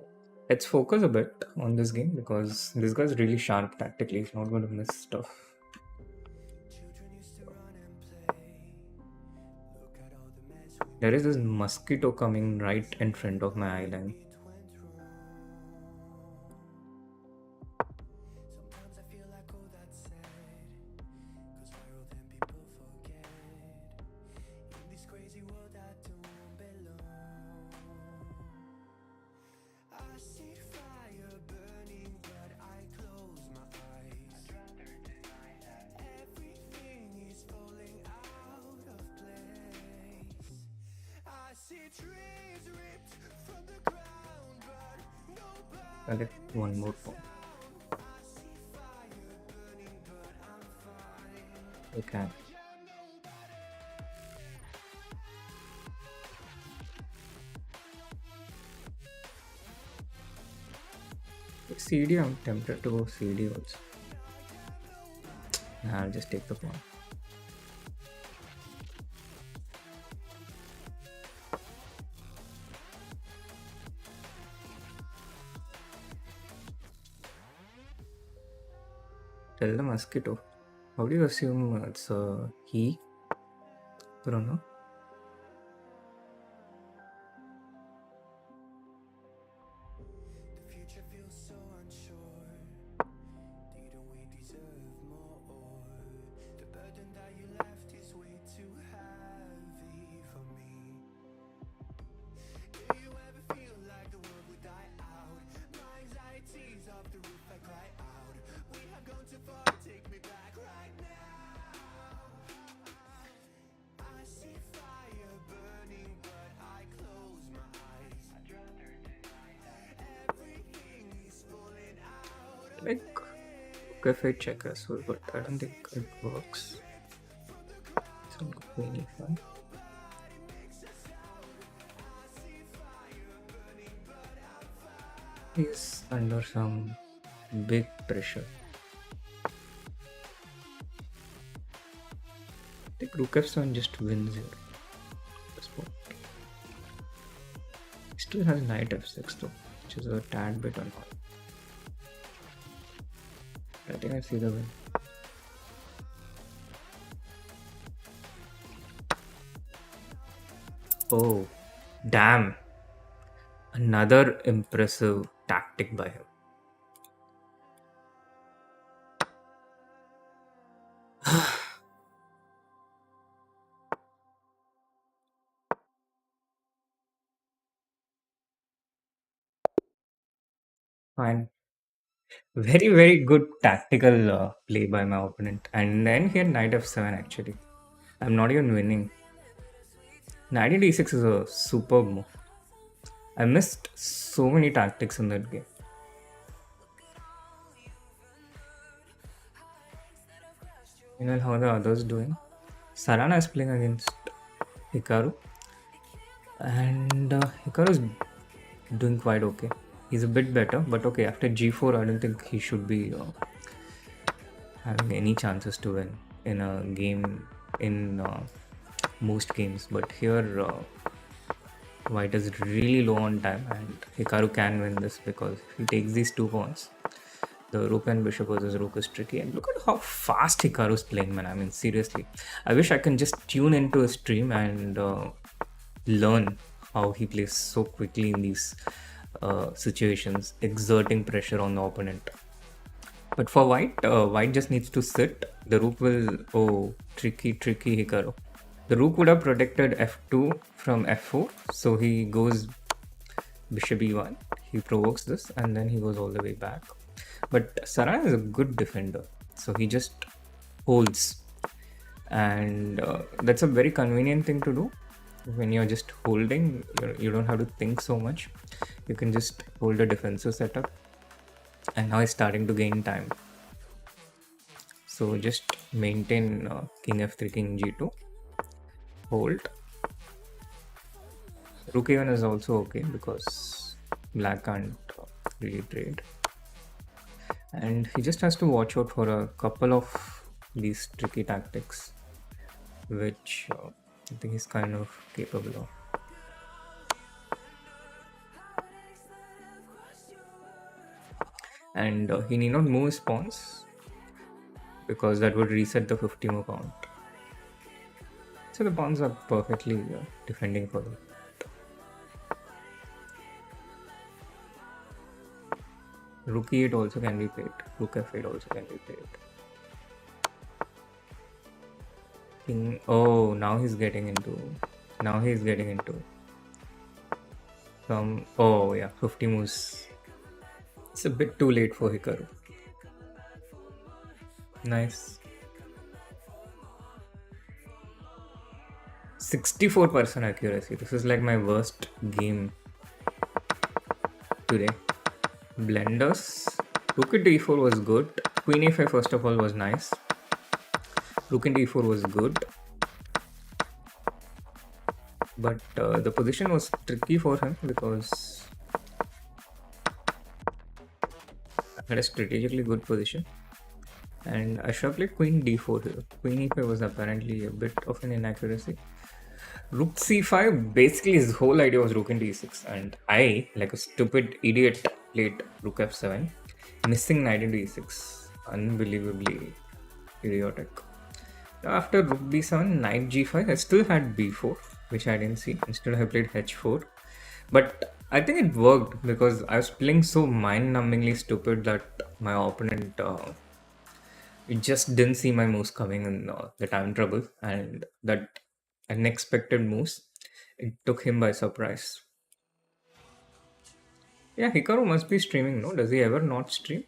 Let's focus a bit on this game because this guy's really sharp tactically. He's not going to miss stuff. There is this mosquito coming right in front of my eyeline. I'll get one more point. Okay. CD, I'm tempted to go CD also. Nah, I'll just take the pawn. Tell the mosquito. How do you assume it's a he? I don't know. The future feels so unsure. Didn't we deserve more? The burden that you left is way too heavy for me. Do you ever feel like the world would die out? My anxiety's off the roof, I cry out. We have gone too far, take me back right now. I see fire burning, but I close my eyes. Everything is falling out. Like cafe check as well, but I don't think it works. It's on queen e5. He's under some big pressure. I think rook f7 just wins here. He still has knight f6 though, which is a tad bit annoying. I think I see the win. Oh, damn. Another impressive tactic by him. Fine. Very, very good tactical play by my opponent. And then he had knight f7 actually. I'm not even winning. Knight d6 is a superb move. I missed so many tactics in that game. Meanwhile, how are the others doing? Sarana is playing against Hikaru. And Hikaru is doing quite okay. He's a bit better, but okay, after g4, I don't think he should be having any chances to win in a game, in most games. But here, White is really low on time, and Hikaru can win this because if he takes these 2 pawns, the rook and bishop versus rook is tricky. And look at how fast Hikaru is playing, man. I mean, seriously. I wish I can just tune into a stream and learn how he plays so quickly in these situations, exerting pressure on the opponent. But for White, White just needs to sit. The rook will... Oh, tricky Hikaru. The rook would have protected f2 from f4, so he goes bishop e1. He provokes this, and then he goes all the way back. But Sarana is a good defender, so he just holds. And that's a very convenient thing to do. When you're just holding, you don't have to think so much. You can just hold a defensive setup. And now he's starting to gain time. So just maintain king f3, king g2. Hold. Rook e1 is also okay because black can't really trade. And he just has to watch out for a couple of these tricky tactics, which I think he's kind of capable of. And he need not move his pawns because that would reset the 50 more count. So the pawns are perfectly defending for them. Rook e8 also can be played. Rook f8 also can be played. King. Oh, now he's getting into some. Oh yeah, 50 moves. It's a bit too late for Hikaru. Nice. 64% accuracy. This is like my worst game today. Blenders. Rook at d4 was good. Queen a5 first of all was nice. Rook in d4 was good. But the position was tricky for him because I had a strategically good position. And I should have played queen d4 here. Queen e5 was apparently a bit of an inaccuracy. Rook c5, basically his whole idea was rook in d6. And I, like a stupid idiot, played rook f7, missing knight in d6. Unbelievably idiotic. After rook b7, knight g5, I still had b4, which I didn't see. Instead, I played h4. But I think it worked because I was playing so mind-numbingly stupid that my opponent it just didn't see my moves coming in the time trouble, and that unexpected moves it took him by surprise. Yeah, Hikaru must be streaming, no? Does he ever not stream?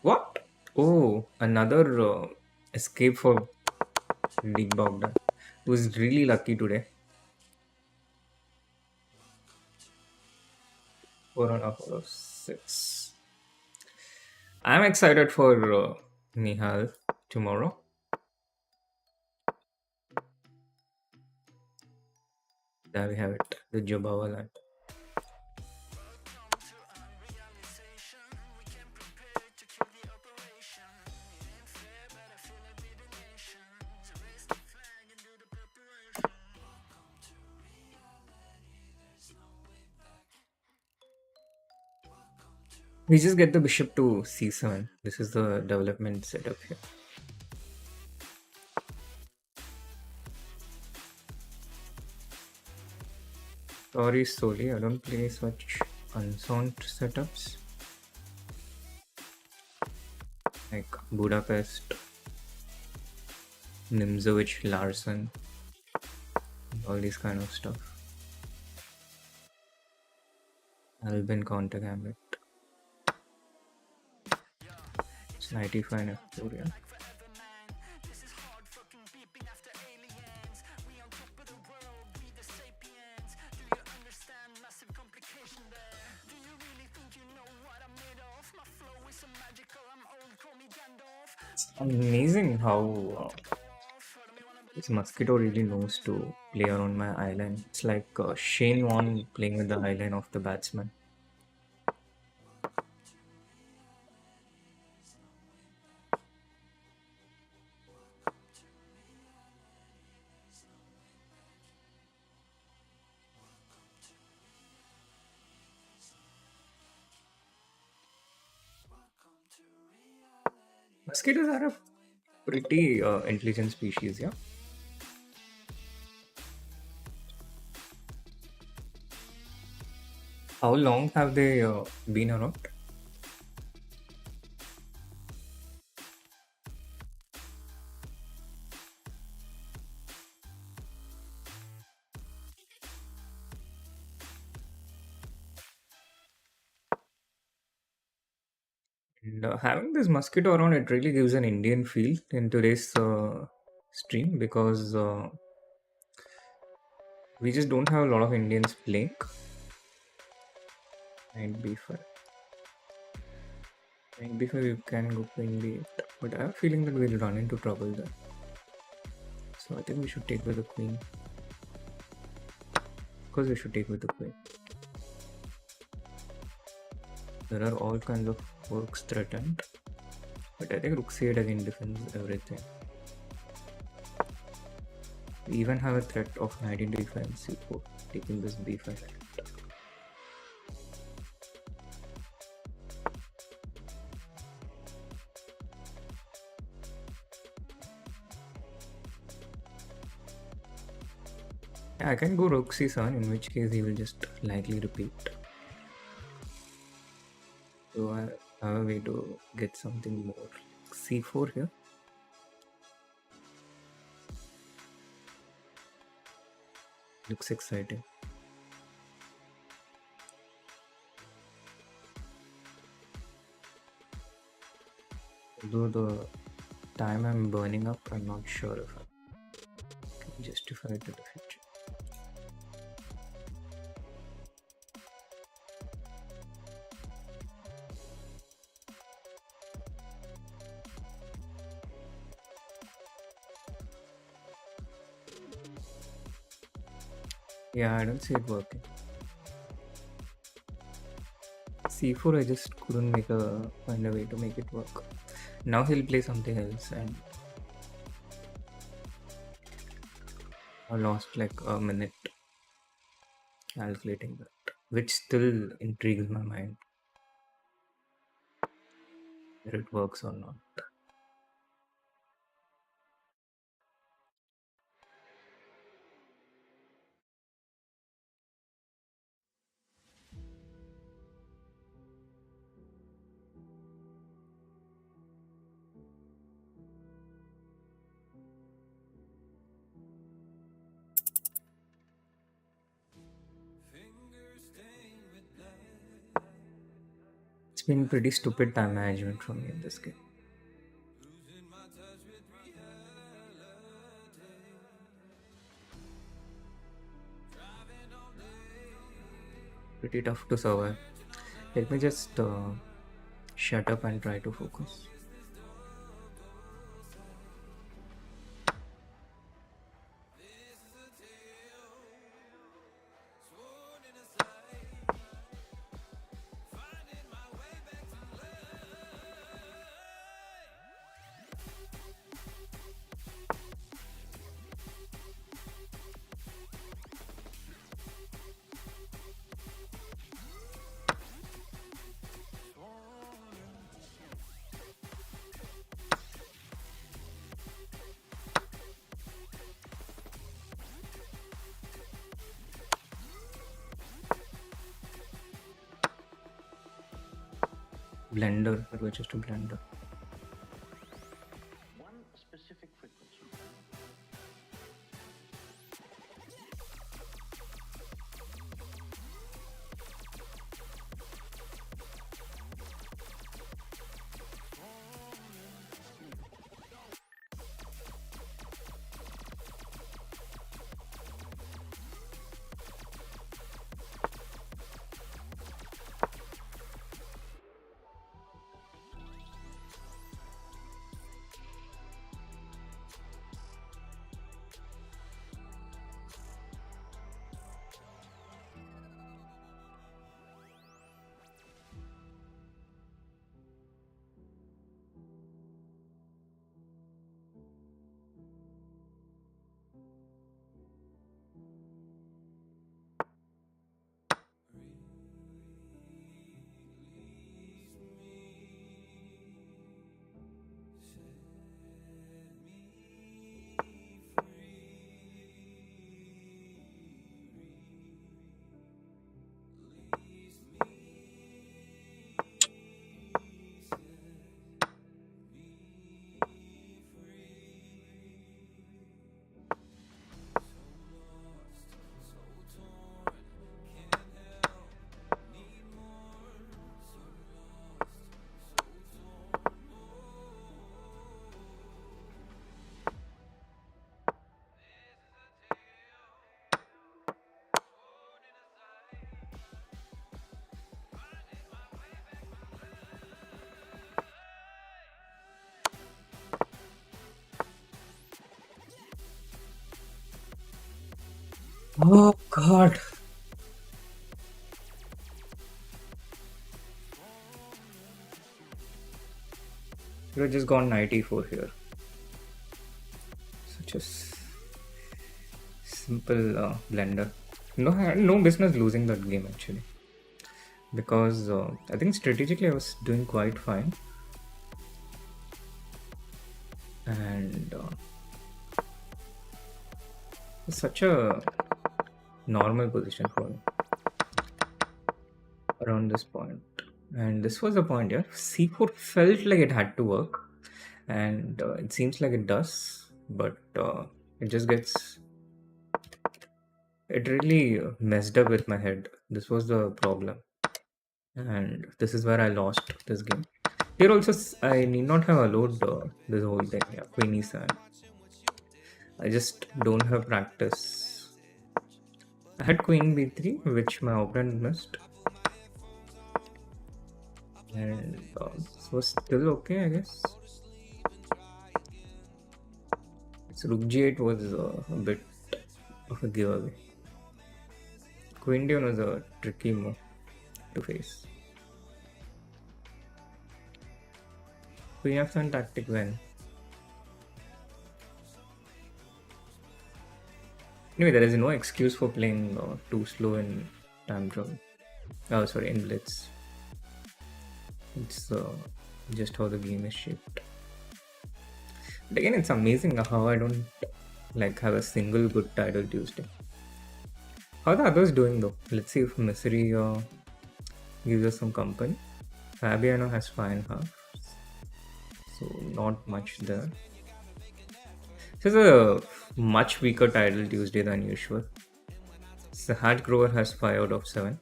What? Oh, another escape for League Bogdan, who is really lucky today. 4 on a 4 of 6. I'm excited for Nihal tomorrow. There we have it, the Jabawal land. We just get the bishop to c7. This is the development setup here. Sorry, Soli, I don't play such unsound setups like Budapest, Nimzowicz, Larson, all these kind of stuff. Albin counter gambit. It's 95 F4, yeah. It's amazing how this mosquito really knows to play around my island. It's like Shane Warne playing with the island of the batsman. Mosquitoes are a pretty intelligent species, yeah. How long have they been around? And having this mosquito around, it really gives an Indian feel in today's stream because we just don't have a lot of Indians playing. Knight b5. Knight b5, you can go queen b8. But I have a feeling that we'll run into trouble there. So I think we should take with the queen. Of course, we should take with the queen. There are all kinds of works threatened. But I think rook c8 again defends everything. We even have a threat of knight into e5 and c4, taking this b5. Yeah, I can go rook c7, in which case he will just likely repeat. So I have a way to get something more. c4 here. Looks exciting. Although the time I'm burning up, I'm not sure if I can justify it in the future. Yeah, I don't see it working. c4, I just couldn't find a way to make it work. Now he'll play something else, and I lost like a minute calculating that, which still intrigues my mind. whether it works or not. Fingers stained with blood, It's been pretty stupid time management from me in this game. losing my touch with reality. Driving all day, Pretty tough to survive. Let me just shut up and try to focus. sworn in a sight, finding my way back to life. Blender, it was just a blender. One specific frequency. Oh god. You have just gone 94 here. Such a simple blender. No, I had no business losing that game actually. Because I think strategically I was doing quite fine. And it's such a normal position for me around this point. And this was the point, yeah. C4 felt like it had to work. And it seems like it does. But it just gets. It really messed up with my head. This was the problem. And this is where I lost this game. Here also, I need not have allowed this whole thing. Yeah, Queen E7. I just don't have practice. I had Queen B3, which my opponent missed. And this was still okay, I guess. So Rook G8 was a bit of a giveaway. Queen D1 was a tricky move to face. Queen F7 tactic when. Anyway, there is no excuse for playing too slow in time trouble. Oh, sorry, in Blitz. It's just how the game is shaped. But again, it's amazing how I don't like have a single good title Tuesday. How are the others doing though? Let's see if Misery gives us some company. Fabiano has 5.5, so not much there. This is a much weaker title Tuesday than usual. The Hat Grower has 5 out of 7.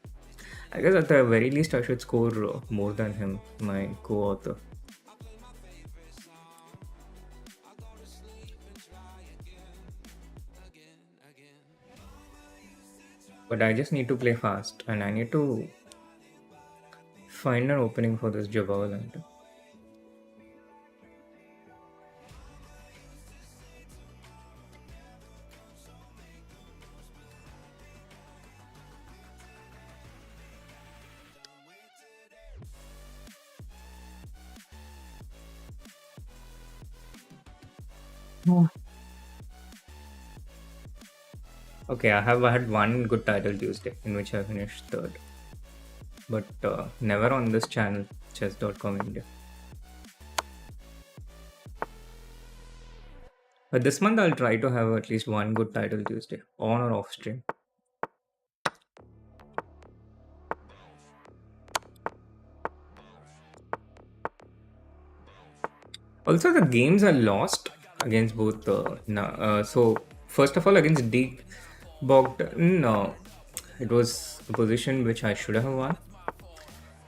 I guess at the very least I should score more than him, my co-author. But I just need to play fast and I need to find an opening for this Jabba lantern. Okay, I have had one good title Tuesday in which I finished third. But never on this channel, chess.com India. But this month I'll try to have at least one good title Tuesday, on or off stream. Also, the games are lost against both. So, first of all, against Deep Bogdan, it was a position which I should have won.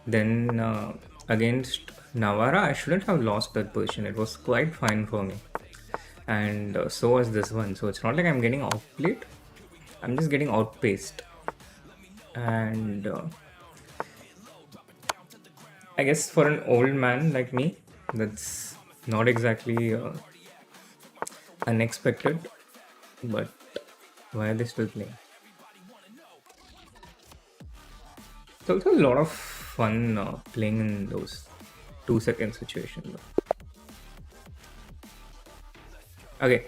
Then against Navara, I shouldn't have lost that position. It was quite fine for me. And so was this one. So, it's not like I'm getting outplayed, I'm just getting outpaced. And I guess for an old man like me, that's not exactly unexpected, but why are they still playing? It's also a lot of fun playing in those 2 second situations. Okay,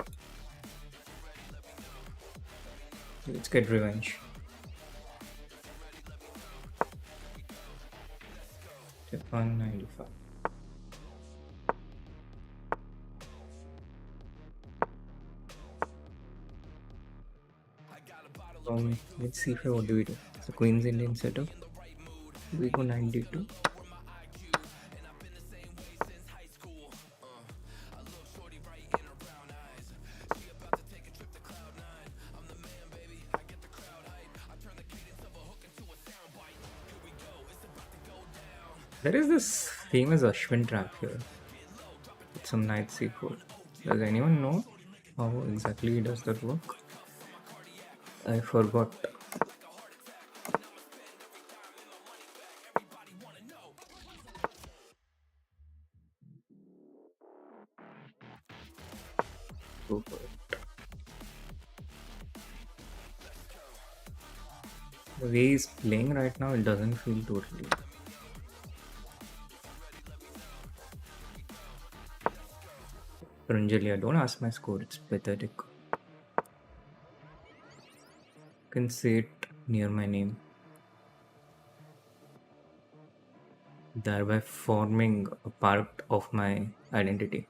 let's get revenge. 195. Let's see if what do we do. So Queen's Indian setup. We go 92. There is this famous Ashwin trap here. With some knight c4. Does anyone know how exactly does that work? I forgot. Go for it. The way he's playing right now, it doesn't feel totally. Ranjalia, don't ask my score, it's pathetic. You can say it near my name. Thereby forming a part of my identity.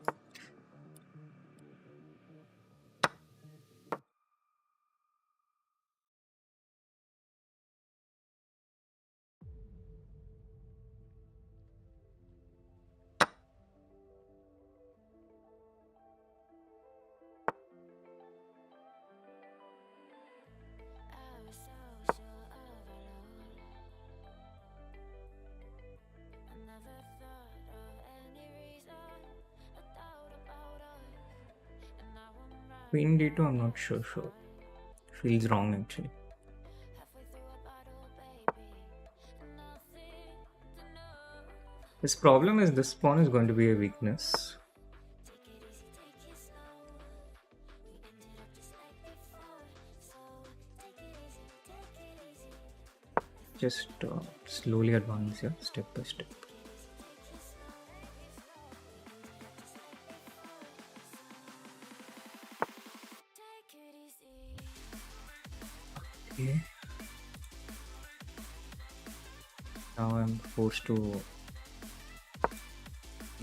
I was so sure of our love. I never thought of any reason, a doubt about us. And now I'm Queen right d2, I'm not sure. Feels wrong actually. halfway through a bottle, baby. Nothing to know. This problem is this pawn is going to be a weakness. Take it easy, take it slow. We ended up just like before. So take it easy, take it easy. Just slowly advance here, step by step. Take it easy. Okay. Now I'm forced to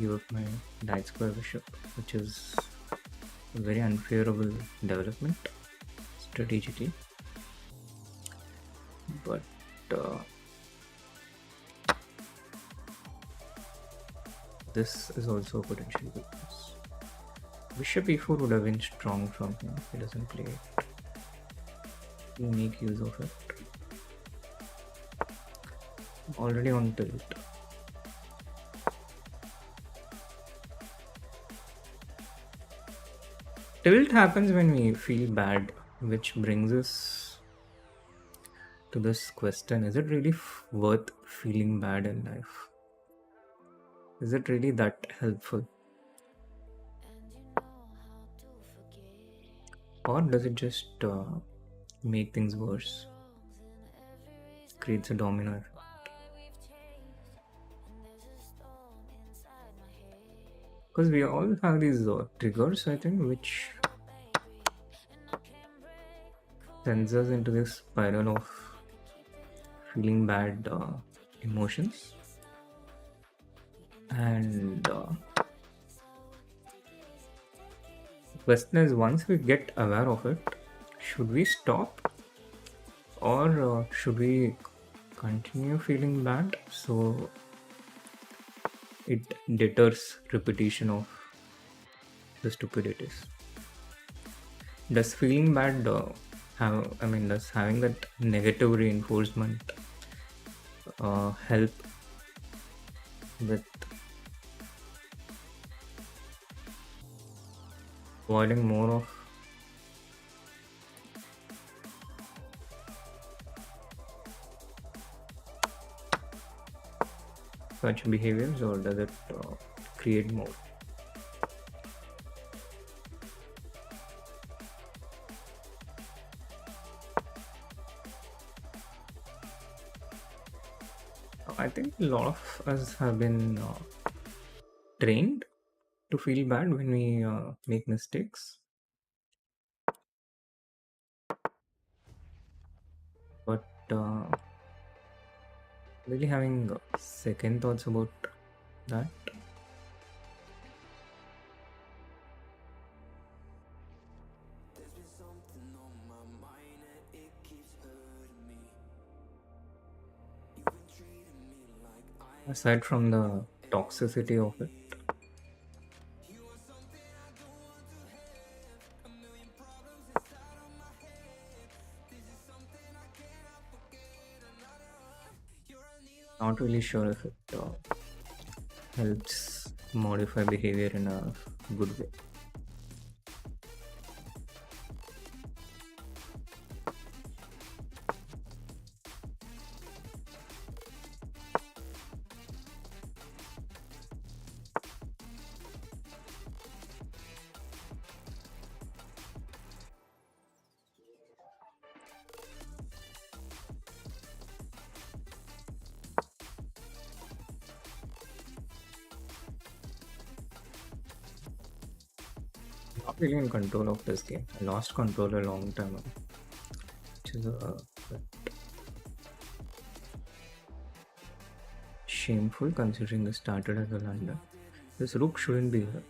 give up my knight square bishop, which is a very unfavorable development strategically. But this is also a potential weakness. Bishop e4 would have been strong from him. He doesn't play it. He'll make use of it. Already on tilt. Tilt happens when we feel bad, which brings us to this question: is it really worth feeling bad in life? Is it really that helpful? Or does it just make things worse? Creates a domino effect. Because we all have these triggers, I think, which sends us into this spiral of feeling bad emotions. And the question is, once we get aware of it, should we stop, or should we continue feeling bad so it deters repetition of the stupidities? Does feeling bad does having that negative reinforcement help with avoiding more of such behaviors, or does it create more? I think a lot of us have been trained to feel bad when we make mistakes. But really having second thoughts about that. There's been something on my mind and it keeps hurting me. You've been treating me like I Aside from the toxicity of it, You are something I don't want to have. A million problems inside of my head. This is something I cannot forget. Another you're a needle. not really sure if it helps modify behavior in a good way. Not really in control of this game. I lost control a long time ago, which is bit shameful considering this started as a London. This rook shouldn't be here.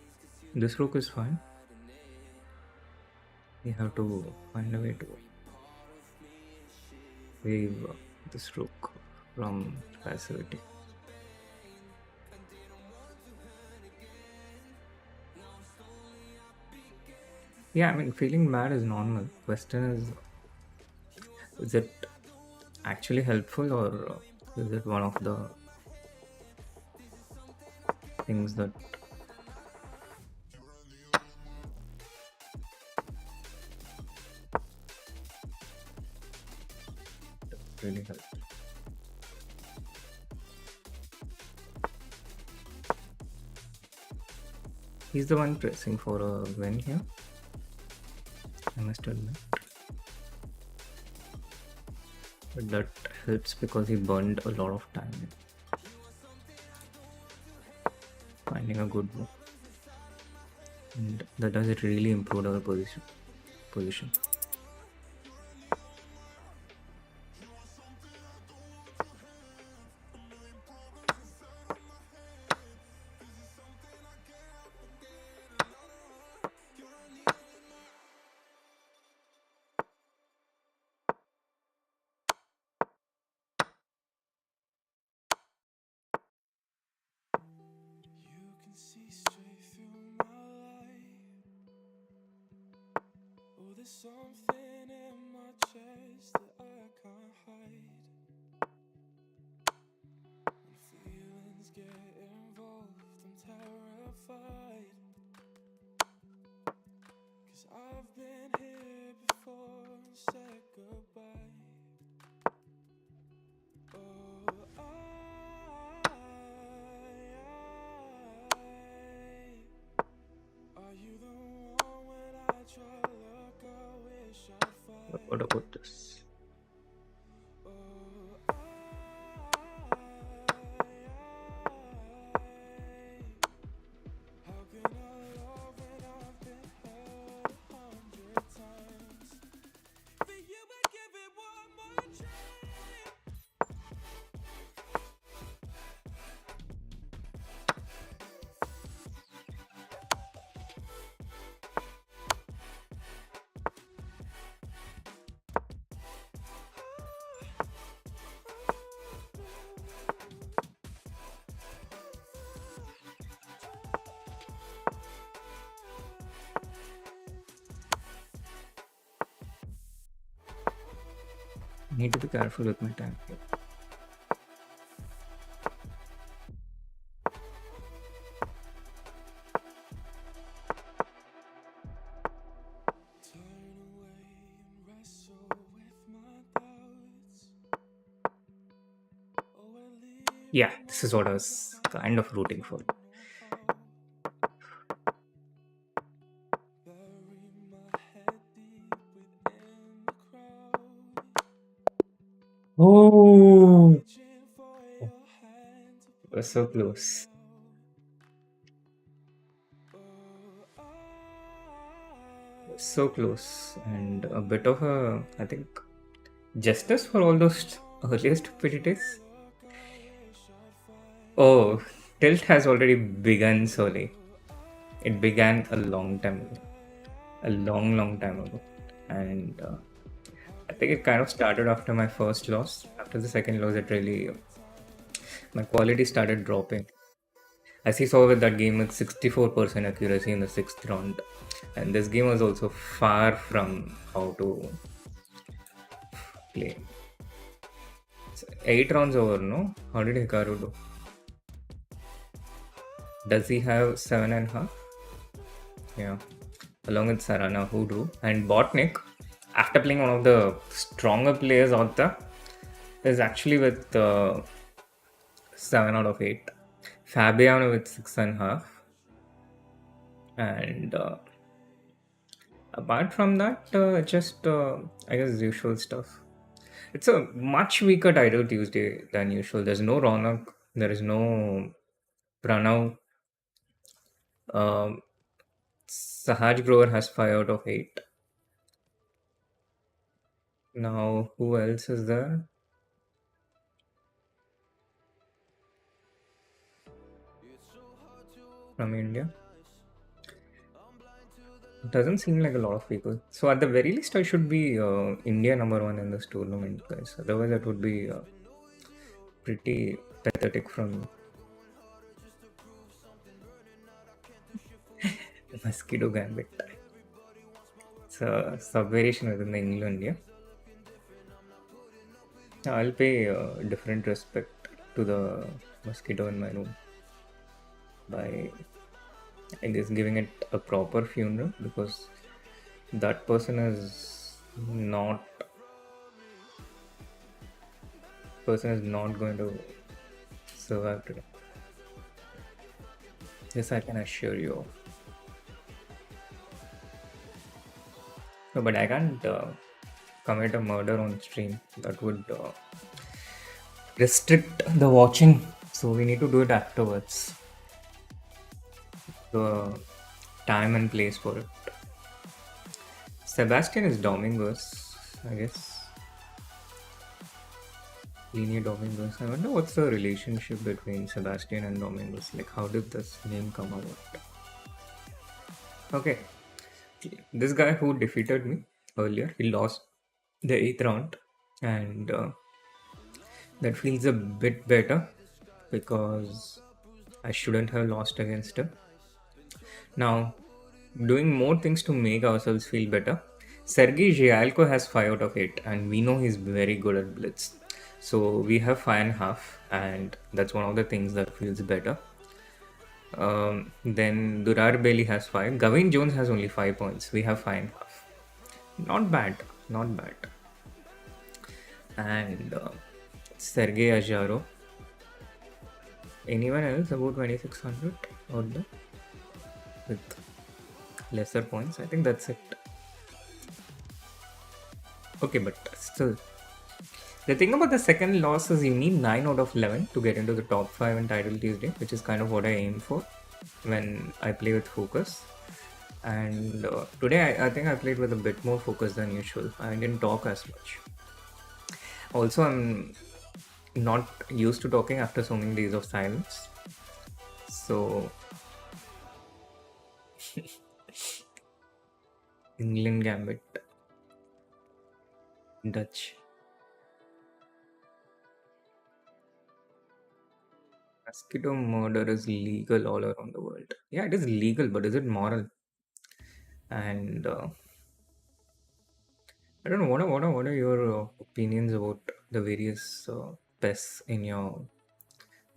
This rook is fine. We have to find a way to save this rook from passivity. Yeah, I mean, feeling bad is normal. Question is it actually helpful, or is it one of the things that really help? He's the one pressing for a win here, I must admit. But that helps because he burned a lot of time finding a good move. And that does it really improve our position. there's something in my chest that I can't hide. When feelings get involved, I'm terrified. 'Cause I've been here before and said goodbye. Oh, are you the one when I try look, I wish I'd find. What about this? Oh, how can I love when I've been hurt 100 times? For you, I give it one more try. I need to be careful with my time here. Turn away and wrestle with my doubts. Oh, at least Yeah, this is what I was kind of rooting for. bury my head deep within the crowd, Oh, reaching for your hand to we're so close. oh, So close. And a bit of a, I think, justice for all those earlier stupidities. Oh, Tilt has already begun slowly. It began a long time ago. A long, long time ago. And I think it kind of started after my first loss. After the second loss, it really, my quality started dropping. As you saw with that game with 64% accuracy in the sixth round. And this game was also far from how to play. So 8 rounds over, no? How did Hikaru do? Does he have 7.5? Yeah. Along with Sarana, who drew. And Botnik, after playing one of the stronger players out there, is actually with 7 out of 8. Fabiano with 6.5. And apart from that, just I guess usual stuff. It's a much weaker title Tuesday than usual. There's no Ronak, there is no Pranav. Um, Sahaj Grover has 5 out of 8. Now, who else is there from India? Doesn't seem like a lot of people. So at the very least, I should be India number one in this tournament, guys. Otherwise, that would be pretty pathetic from me. Mosquito Gambit. It's a sub-variation within the England, yeah. I'll pay different respect to the mosquito in my room by, I guess, giving it a proper funeral, because that person is not going to survive today. Yes, I can assure you of. No, but I can't commit a murder on stream. That would restrict the watching. So we need to do it afterwards. The time and place for it. Sebastian is Dominguez, I guess. Linear Dominguez. I wonder what's the relationship between Sebastian and Dominguez. Like, how did this name come about? Okay. This guy who defeated me earlier, he lost the 8th round. And that feels a bit better, because I shouldn't have lost against him. Now, doing more things to make ourselves feel better. Sergei Zhyalko has 5 out of 8, and we know he's very good at blitz. So we have 5.5, and that's one of the things that feels better. Then Durar Bailey has 5. Gavin Jones has only 5 points. We have 5.5. Not bad, not bad. And Sergey Ajaro. Anyone else about 2600 or the with lesser points? I think that's it. Okay, but still, the thing about the second loss is you need 9 out of 11 to get into the top 5 in Title Tuesday, which is kind of what I aim for when I play with focus. And today I think I played with a bit more focus than usual. I didn't talk as much. Also, I'm not used to talking after so many days of silence. So, England Gambit, Dutch. Mosquito murder is legal all around the world. Yeah, it is legal, but is it moral? And I don't know. What are your opinions about the various pests in your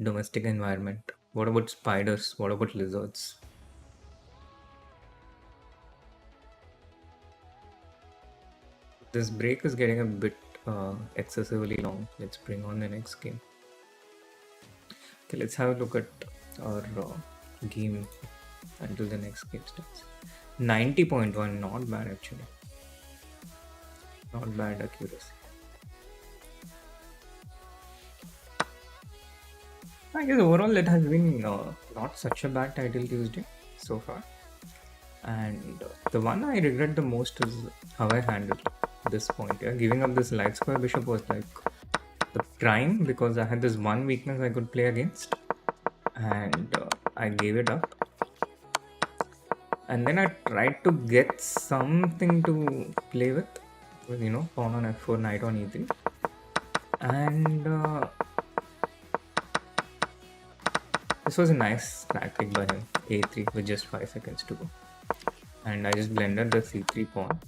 domestic environment? What about spiders? What about lizards? This break is getting a bit excessively long. Let's bring on the next game. Okay, let's have a look at our game until the next game starts. 90.1, not bad actually. Not bad accuracy. I guess overall it has been not such a bad title Tuesday so far. And the one I regret the most is how I handled this point. Yeah, giving up this light square bishop was like the prime because I had this one weakness I could play against, and I gave it up. And then I tried to get something to play with, pawn on f4, knight on e3, and this was a nice tactic by him, a3 with just 5 seconds to go. And I just blended the c3 pawn.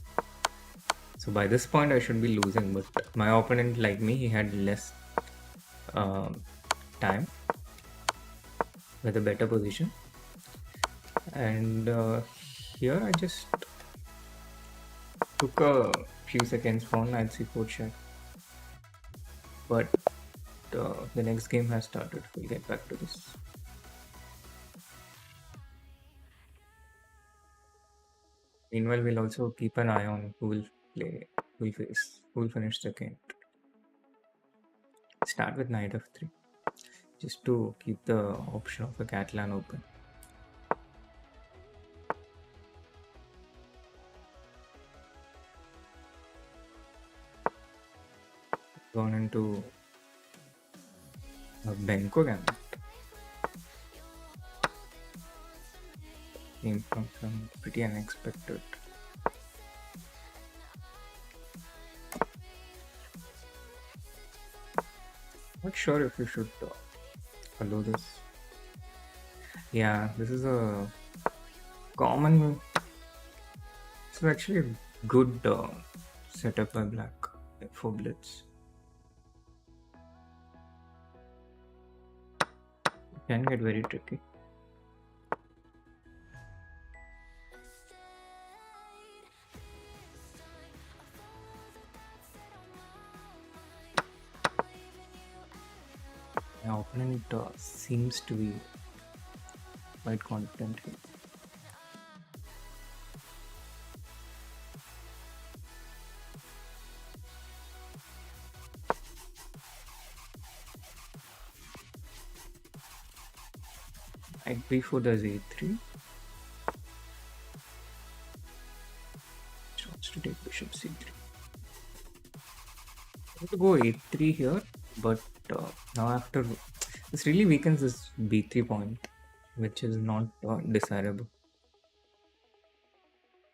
So by this point I should be losing, but my opponent, like me, he had less time with a better position. And here I just took a few seconds for knight c4 check. But the next game has started. We'll get back to this. Meanwhile, we'll also keep an eye on who will play, who will face, who will finish second. Start with knight f3, just to keep the option of a Catalan open. Gone into a Benko gambit. Came from some pretty unexpected. Not sure if you should follow this. Yeah, this is a common. It's actually a good setup by black for blitz. Can get very tricky. My opponent seems to be quite confident here. Knight b4 does a3. She wants to take bishop c3. I want to go a3 here, but now after this really weakens this b3 point, which is not desirable.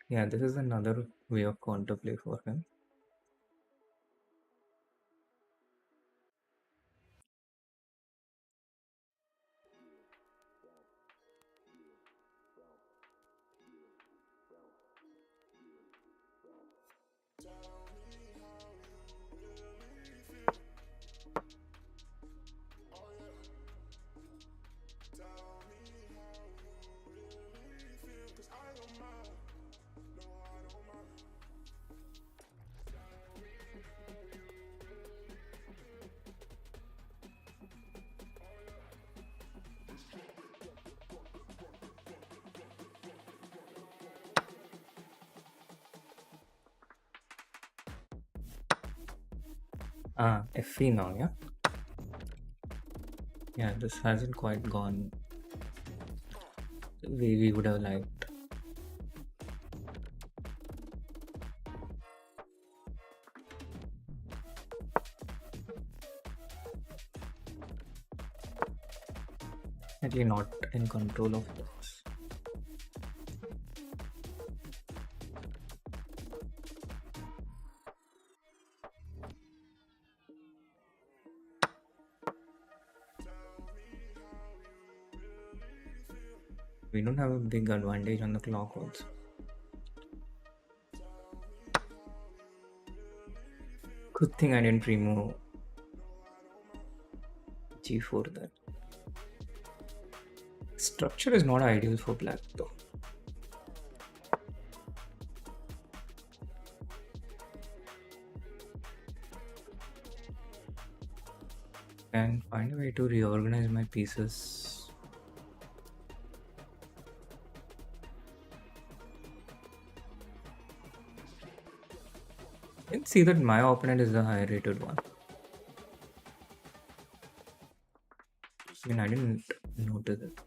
Yeah, this is another way of counterplay for him. FE now, yeah? Yeah, this hasn't quite gone the way we would have liked. At least not in control of this. We don't have a big advantage on the clock also. Good thing I didn't remove G4 there. Structure is not ideal for black though. And find a way to reorganize my pieces. You can see that my opponent is the higher rated one. I mean, I didn't notice it.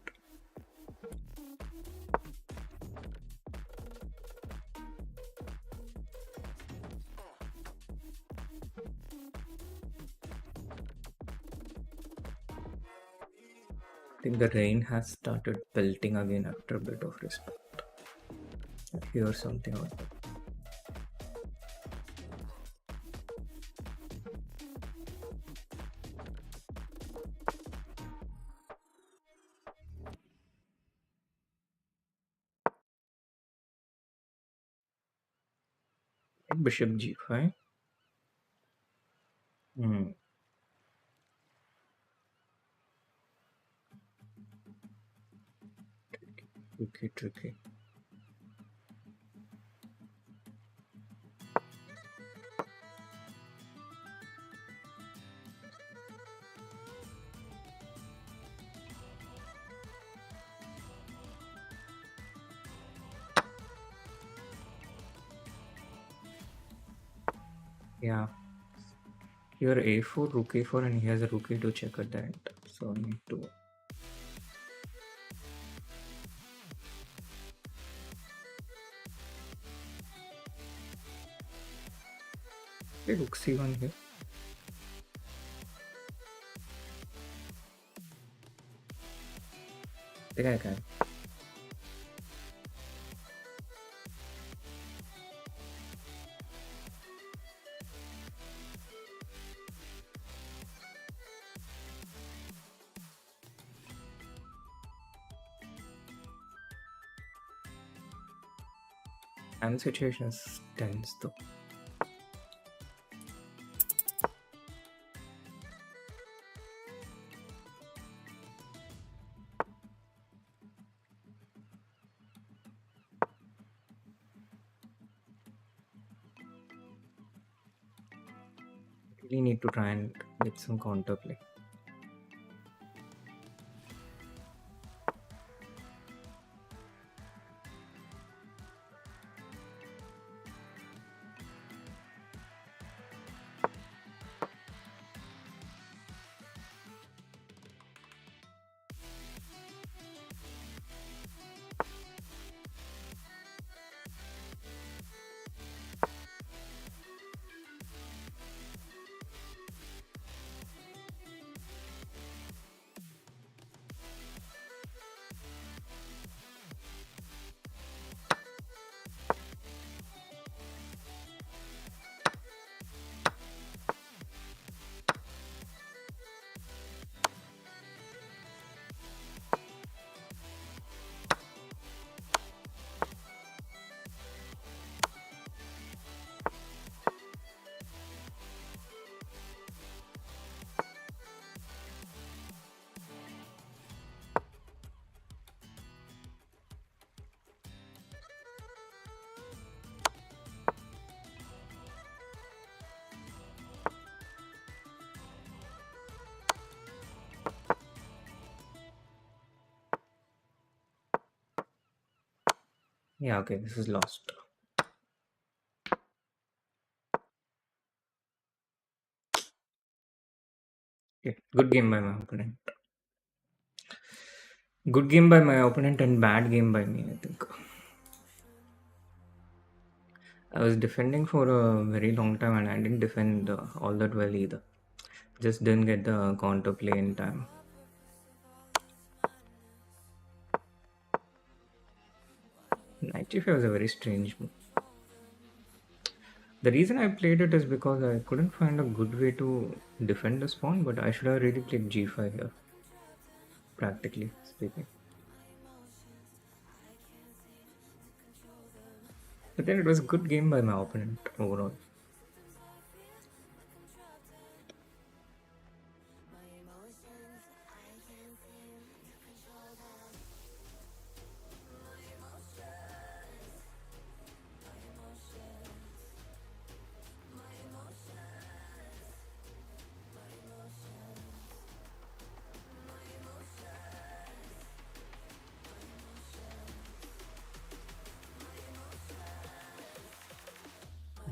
I think the rain has started pelting again after a bit of respect. I hear something out there. Bishop G5. Tricky. Yeah. Here A4, rook A4, and he has a rook A2 check at the end. So I need to. Okay, rook C1 here. I think I can. And the situation is tense though. Really need to try and get some counterplay. Yeah, okay, this is lost. Okay, good game by my opponent. Good game by my opponent and bad game by me, I think. I was defending for a very long time and I didn't defend all that well either. Just didn't get the counter play in time. Knight g5 was a very strange move. The reason I played it is because I couldn't find a good way to defend this pawn, but I should have really played g5 here, practically speaking. But then it was a good game by my opponent overall.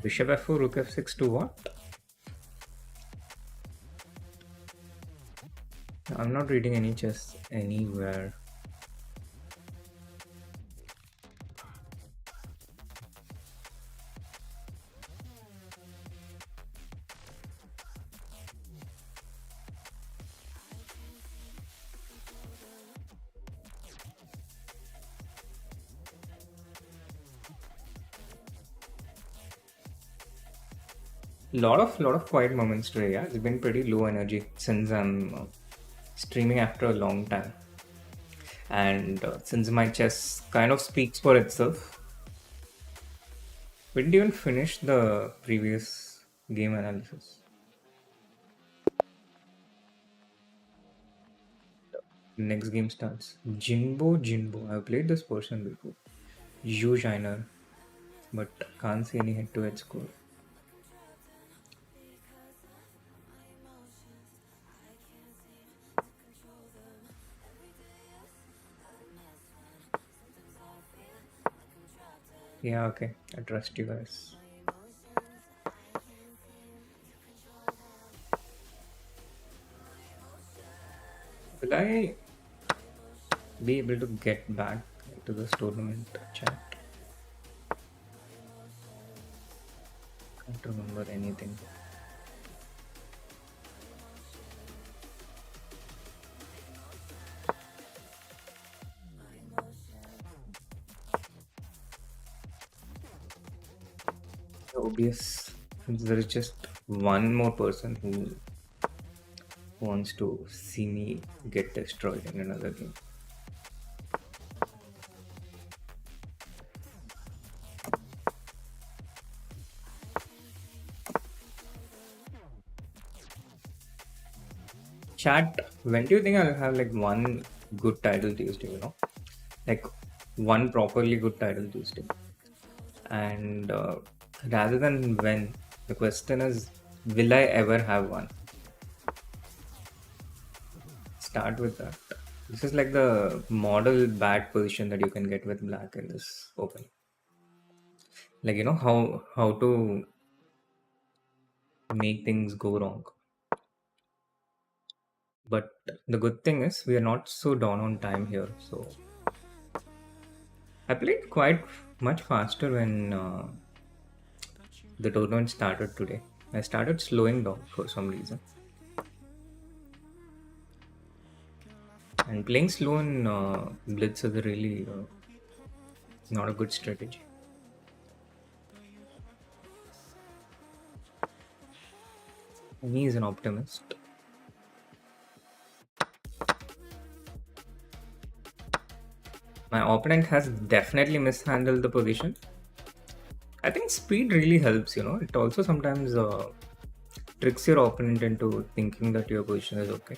Bishop f4, rook f6 to what? I'm not reading any chess anywhere. Lot of quiet moments today. Yeah, it's been pretty low energy since I'm streaming after a long time, and since my chess kind of speaks for itself. We didn't even finish the previous game analysis. Next game starts. Jinbo. I've played this person before. Yu Shiner, but can't see any head-to-head score. Yeah, okay. I trust you guys. Will I be able to get back to this tournament chat? Can't remember anything. OBS, since there is just one more person who wants to see me get destroyed in another game. Chat, when do you think I'll have like one good title Tuesday, Like one properly good title Tuesday? And rather than when, the question is, will I ever have one? Start with that. This is like the model bad position that you can get with black in this open. Like how to make things go wrong. But the good thing is we are not so down on time here. So I played quite much faster when the tournament started today. I started slowing down for some reason. And playing slow in Blitz is really not a good strategy. Me is an optimist. My opponent has definitely mishandled the position. I think speed really helps, It also sometimes tricks your opponent into thinking that your position is okay.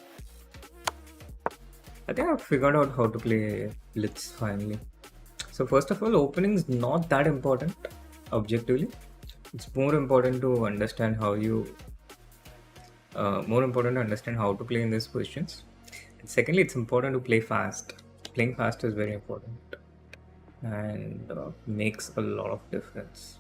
I think I've figured out how to play Blitz finally. So first of all, opening is not that important objectively. It's more important to understand how to play in these positions. And secondly, it's important to play fast. Playing fast is very important. and makes a lot of difference.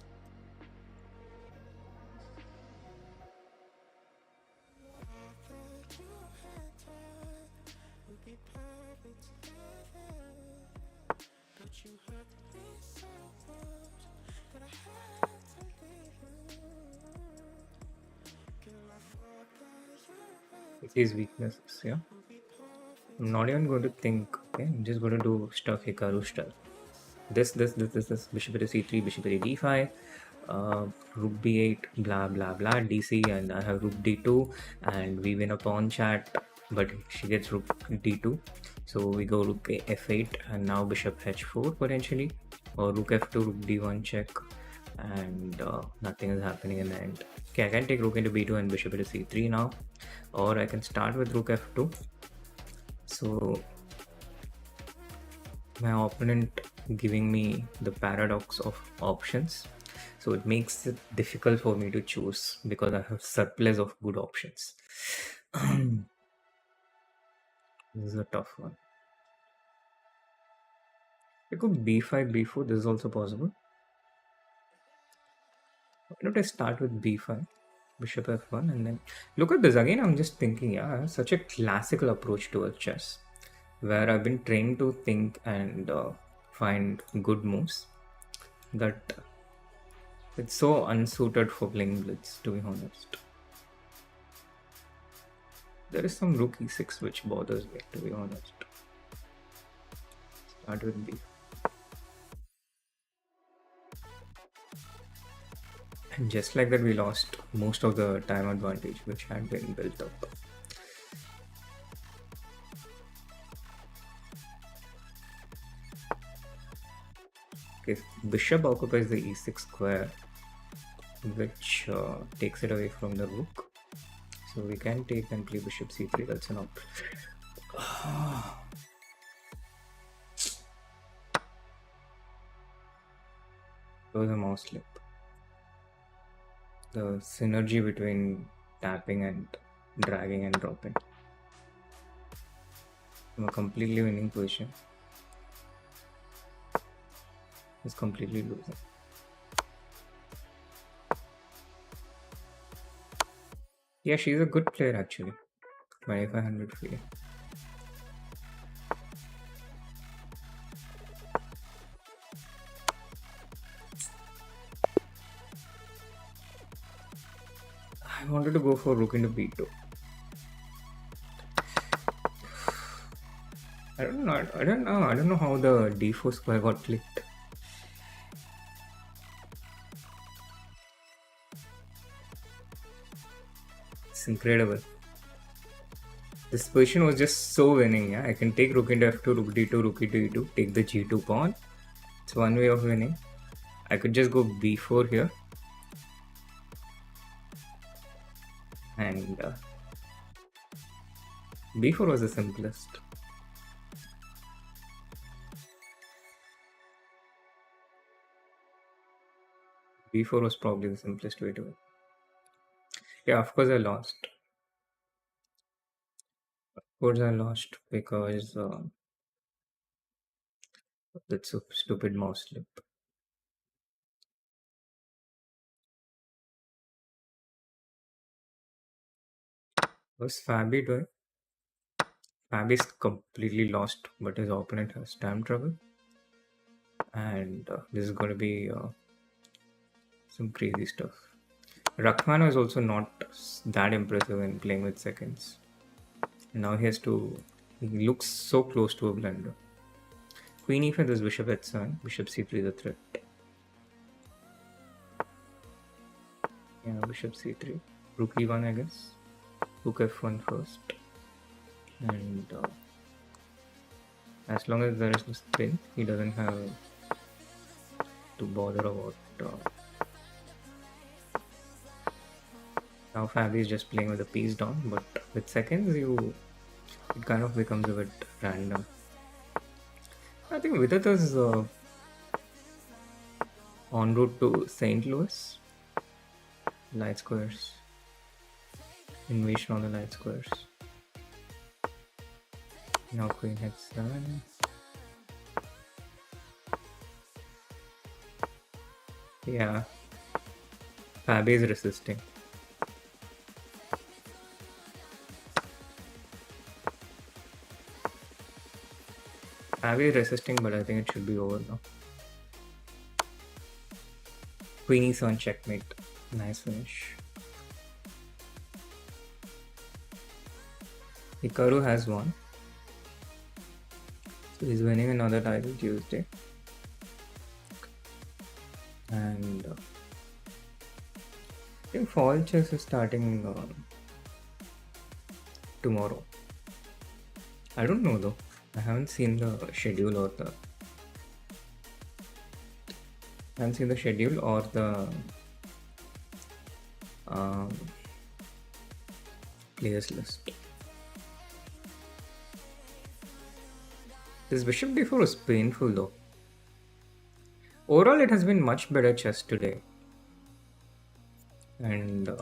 These weaknesses, yeah. I'm not even going to think, okay? I'm just going to do stuff Hikaru style. This, bishop to c3, bishop to d5, rook b8, blah, blah, blah, dc, and I have rook d2, and we win a pawn chat, but she gets rook d2. So we go rook f8, and now bishop h4 potentially, or rook f2, rook d1 check, and nothing is happening in the end. Okay, I can take rook into b2 and bishop into c3 now, or I can start with rook f2. So my opponent giving me the paradox of options, so it makes it difficult for me to choose because I have surplus of good options. This is a tough one. I could b5 b4, this is also possible. Why don't I start with b5, bishop f1, and then look at this again. I'm just thinking, yeah, such a classical approach towards chess where I've been trained to think and find good moves, that it's so unsuited for playing blitz, to be honest. There is some rook e6 which bothers me, to be honest. Start with b. And just like that, we lost most of the time advantage which had been built up. Okay, bishop occupies the e6 square, which takes it away from the rook. So we can take and play bishop c3. That's an option. It was a mouse slip. The synergy between tapping and dragging and dropping. From a completely winning position, is completely losing. Yeah, she's a good player actually. 2500 free. I wanted to go for rook into b2. I don't know how the d4 square got clicked. It's incredible. This position was just so winning. Yeah, I can take rook into f2, rook d2, rook into e2, take the g2 pawn. It's one way of winning. I could just go b4 here, and b4 was the simplest. b4 was probably the simplest way to win. Yeah, of course I lost. Of course I lost because that's a stupid mouse slip. What's Fabi doing? Fabi's completely lost, but his opponent has time trouble. And this is going to be some crazy stuff. Rakhmano is also not that impressive in playing with seconds. Now he has to. He looks so close to a blender. Queen e5, this bishop h7, bishop c3 is a threat. Yeah, bishop c3, rook e1, I guess. Rook f1 first, and as long as there is no spin, he doesn't have to bother about. Now Fabi is just playing with the piece down, but with seconds, it kind of becomes a bit random. I think Vidit is en route to St. Louis. Light squares. Invasion on the light squares. Now queen h7. Yeah, Fabi is resisting. Fabi is resisting, but I think it should be over now. Queen E7 checkmate. Nice finish. Hikaru has won. So he's winning another title Tuesday. And I think Fall Chess is starting tomorrow. I don't know though. I haven't seen the schedule or the um, players list. This bishop d4 was painful though. Overall, it has been much better chess today. And it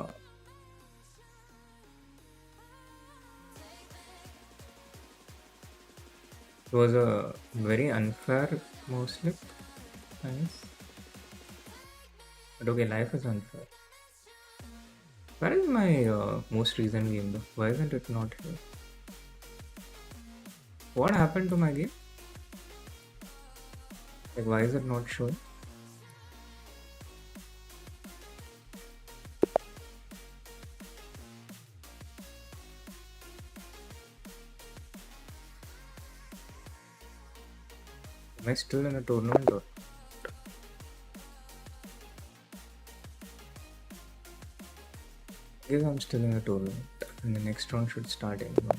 was a very unfair move slip. Nice. But okay, life is unfair. Where is my most recent game though? Why isn't it not here? What happened to my game? Like, why is it not showing? Am I still in a tournament or? I guess I'm still in a tournament and the next round should start anyway.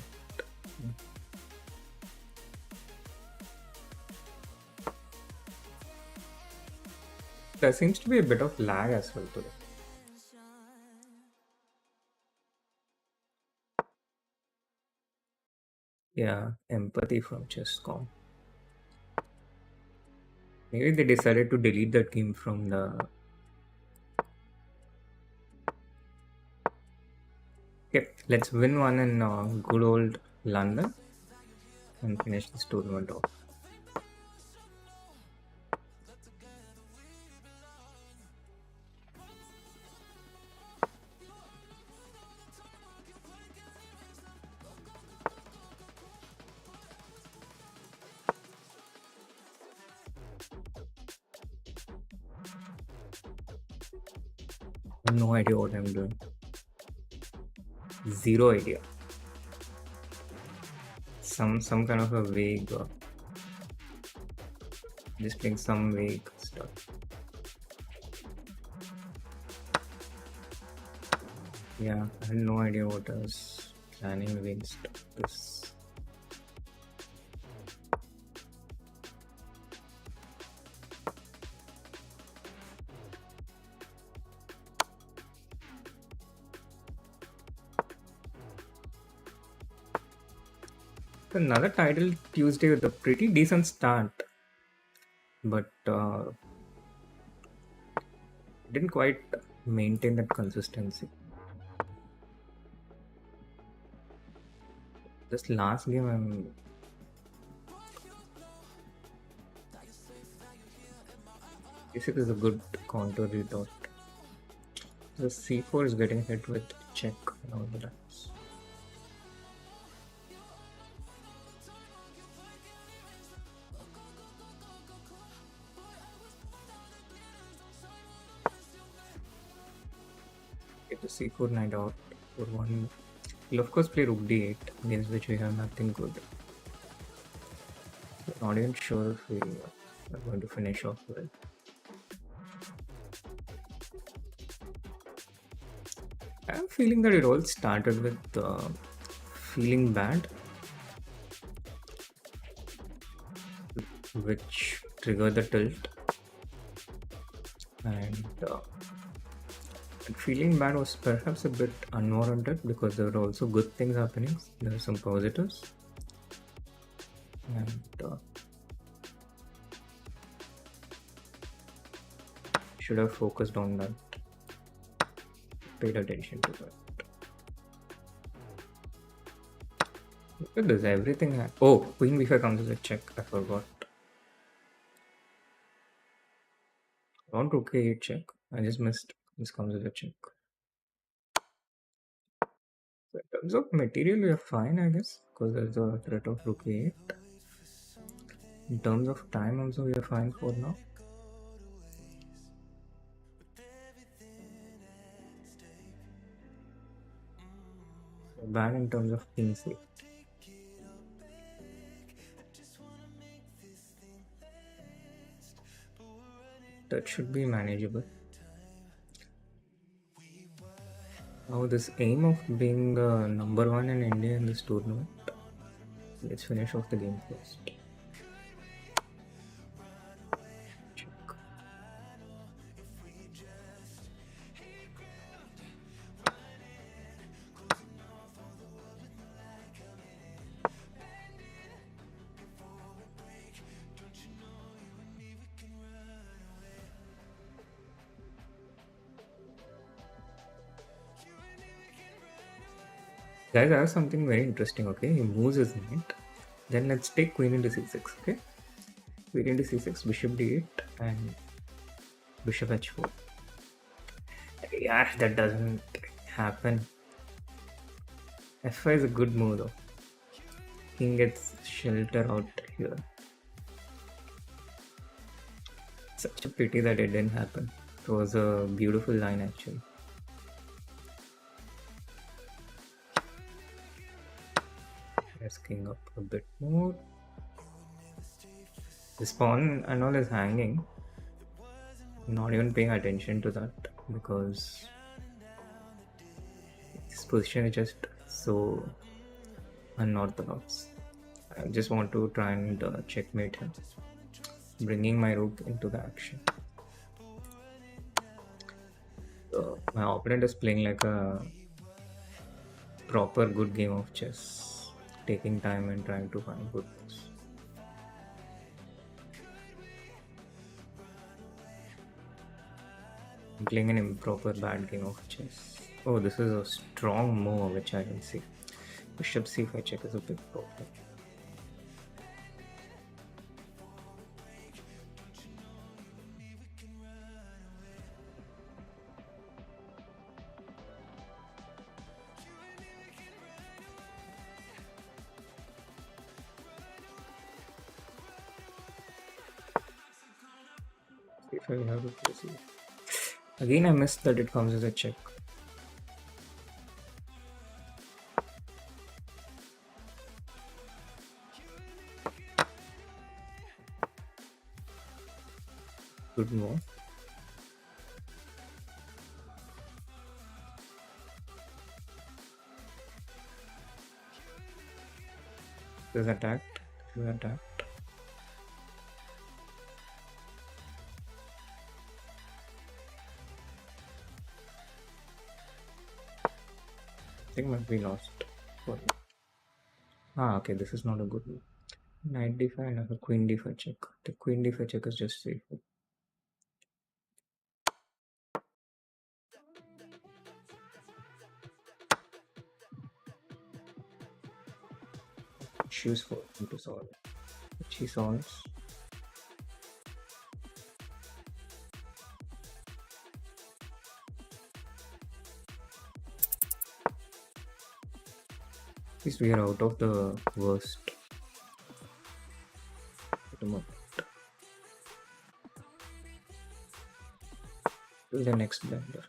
There seems to be a bit of lag as well today. Yeah, empathy from Chesscom. Maybe they decided to delete that game from the. Okay, let's win one in good old London and finish this tournament off. I have no idea what I'm doing. Zero idea. Some kind of a vague. Just playing some vague stuff. Yeah, I had no idea what I was planning against this. Another title Tuesday with a pretty decent start, but didn't quite maintain that consistency. This last game, I'm basic is a good counter retort. The c4 is getting hit with check and all the rats. Get the c4 knight out for one. We'll of course play rook d8, against which we have nothing good. Not even sure if we are going to finish off well. I have a feeling that it all started with feeling bad, which triggered the tilt, and feeling bad was perhaps a bit unwarranted because there were also good things happening. There are some positives, and should have focused on that, paid attention to that. Look at this, everything. Oh, queen b5 comes as a check. I forgot. Don't rook a8 check. I just missed. This comes with a check. So in terms of material, we are fine, I guess, because there's a threat of rook a8. In terms of time, also we are fine for now. We're bad in terms of king safe. That should be manageable. Now this aim of being number one in India in this tournament. Let's finish off the game first. Check. Guys, I have something very interesting, okay? He moves his knight. Then let's take queen into c6, okay? Queen into c6, bishop d8, and bishop h4. Yeah, that doesn't happen. f5 is a good move though. King gets shelter out here. Such a pity that it didn't happen. It was a beautiful line actually. Let's king up a bit more. The pawn and all is hanging. I'm not even paying attention to that because this position is just so unorthodox. I just want to try and checkmate him, bringing my rook into the action. My opponent is playing like a proper good game of chess, taking time and trying to find good moves. I'm playing an improper bad game of chess. Oh, this is a strong move which I can see. Bishop c5 check is a big problem. If I have to see. Again, I missed that it comes as a check. Good move. This is attacked. This is attacked. I think might be lost. Okay, this is not a good move. Knight d5 and a queen d5 check. The queen d5 check is just safe. Choose for him to solve, which he solves. At least we are out of the worst at the moment. Till the next blunder.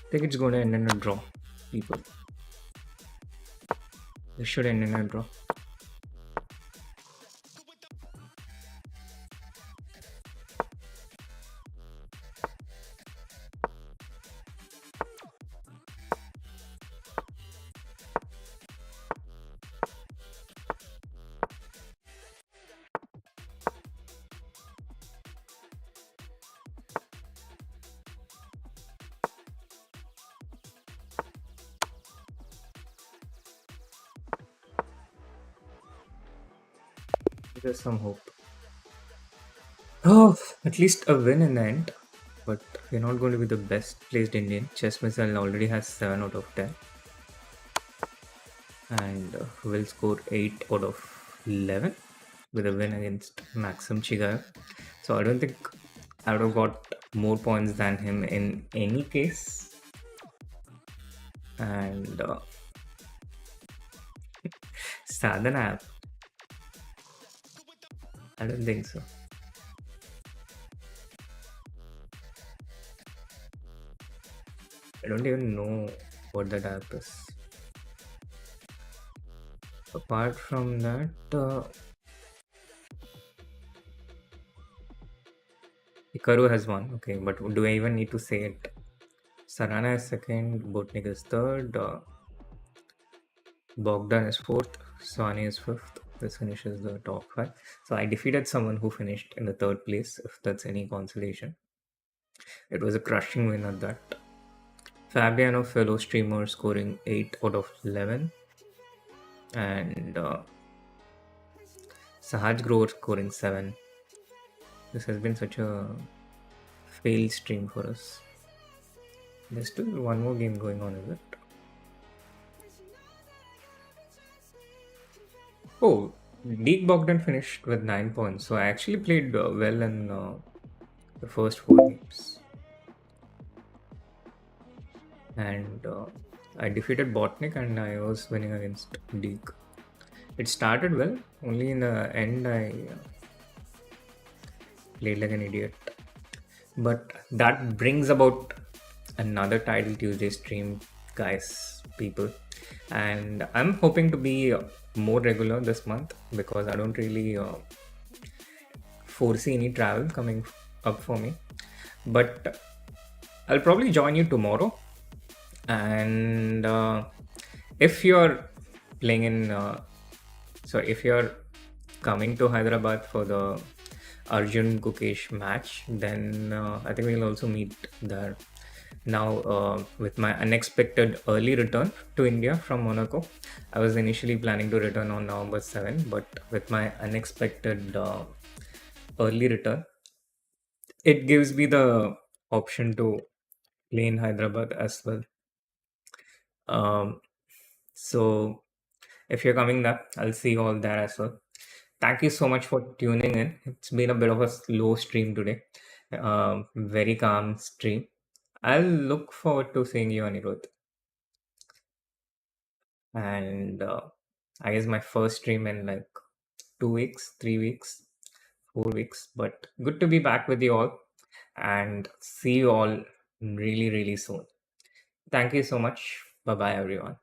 I think it's going to end in a draw, people. This should end in a draw. There's some hope. Oh, at least a win in the end. But we're not going to be the best placed Indian. Chess Missile already has 7 out of 10 and will score 8 out of 11 with a win against Maxim Chigaev. So I don't think I would have got more points than him in any case. And Sadhana app, I don't think so. I don't even know what that app is. Apart from that, Hikaru has won. Okay, but do I even need to say it? Sarana is second, Botnik is third, Bogdan is fourth, Swani is fifth. This finishes the top five. So I defeated someone who finished in the third place, if that's any consolation. It was a crushing win at that. Fabiano, fellow streamer, scoring 8 out of 11. And Sahaj Grover scoring 7. This has been such a failed stream for us. There's still one more game going on, is it? Oh, Deek Bogdan finished with 9 points. So I actually played well in the first 4 games. And I defeated Botnik and I was winning against Deek. It started well, only in the end I played like an idiot. But that brings about another Title Tuesday stream, guys, people. And I'm hoping to be more regular this month because I don't really foresee any travel coming up for me. But I'll probably join you tomorrow. And if you're playing in, if you're coming to Hyderabad for the Arjun Gukesh match, then I think we'll also meet there. Now, with my unexpected early return to India from Monaco, I was initially planning to return on November 7, but with my unexpected early return, it gives me the option to play in Hyderabad as well. Um, so, if you're coming there, I'll see you all there as well. Thank you so much for tuning in. It's been a bit of a slow stream today, very calm stream. I'll look forward to seeing you, Anirudh. And I guess my first stream in like 2 weeks, 3 weeks, 4 weeks. But good to be back with you all and see you all really, really soon. Thank you so much. Bye bye, everyone.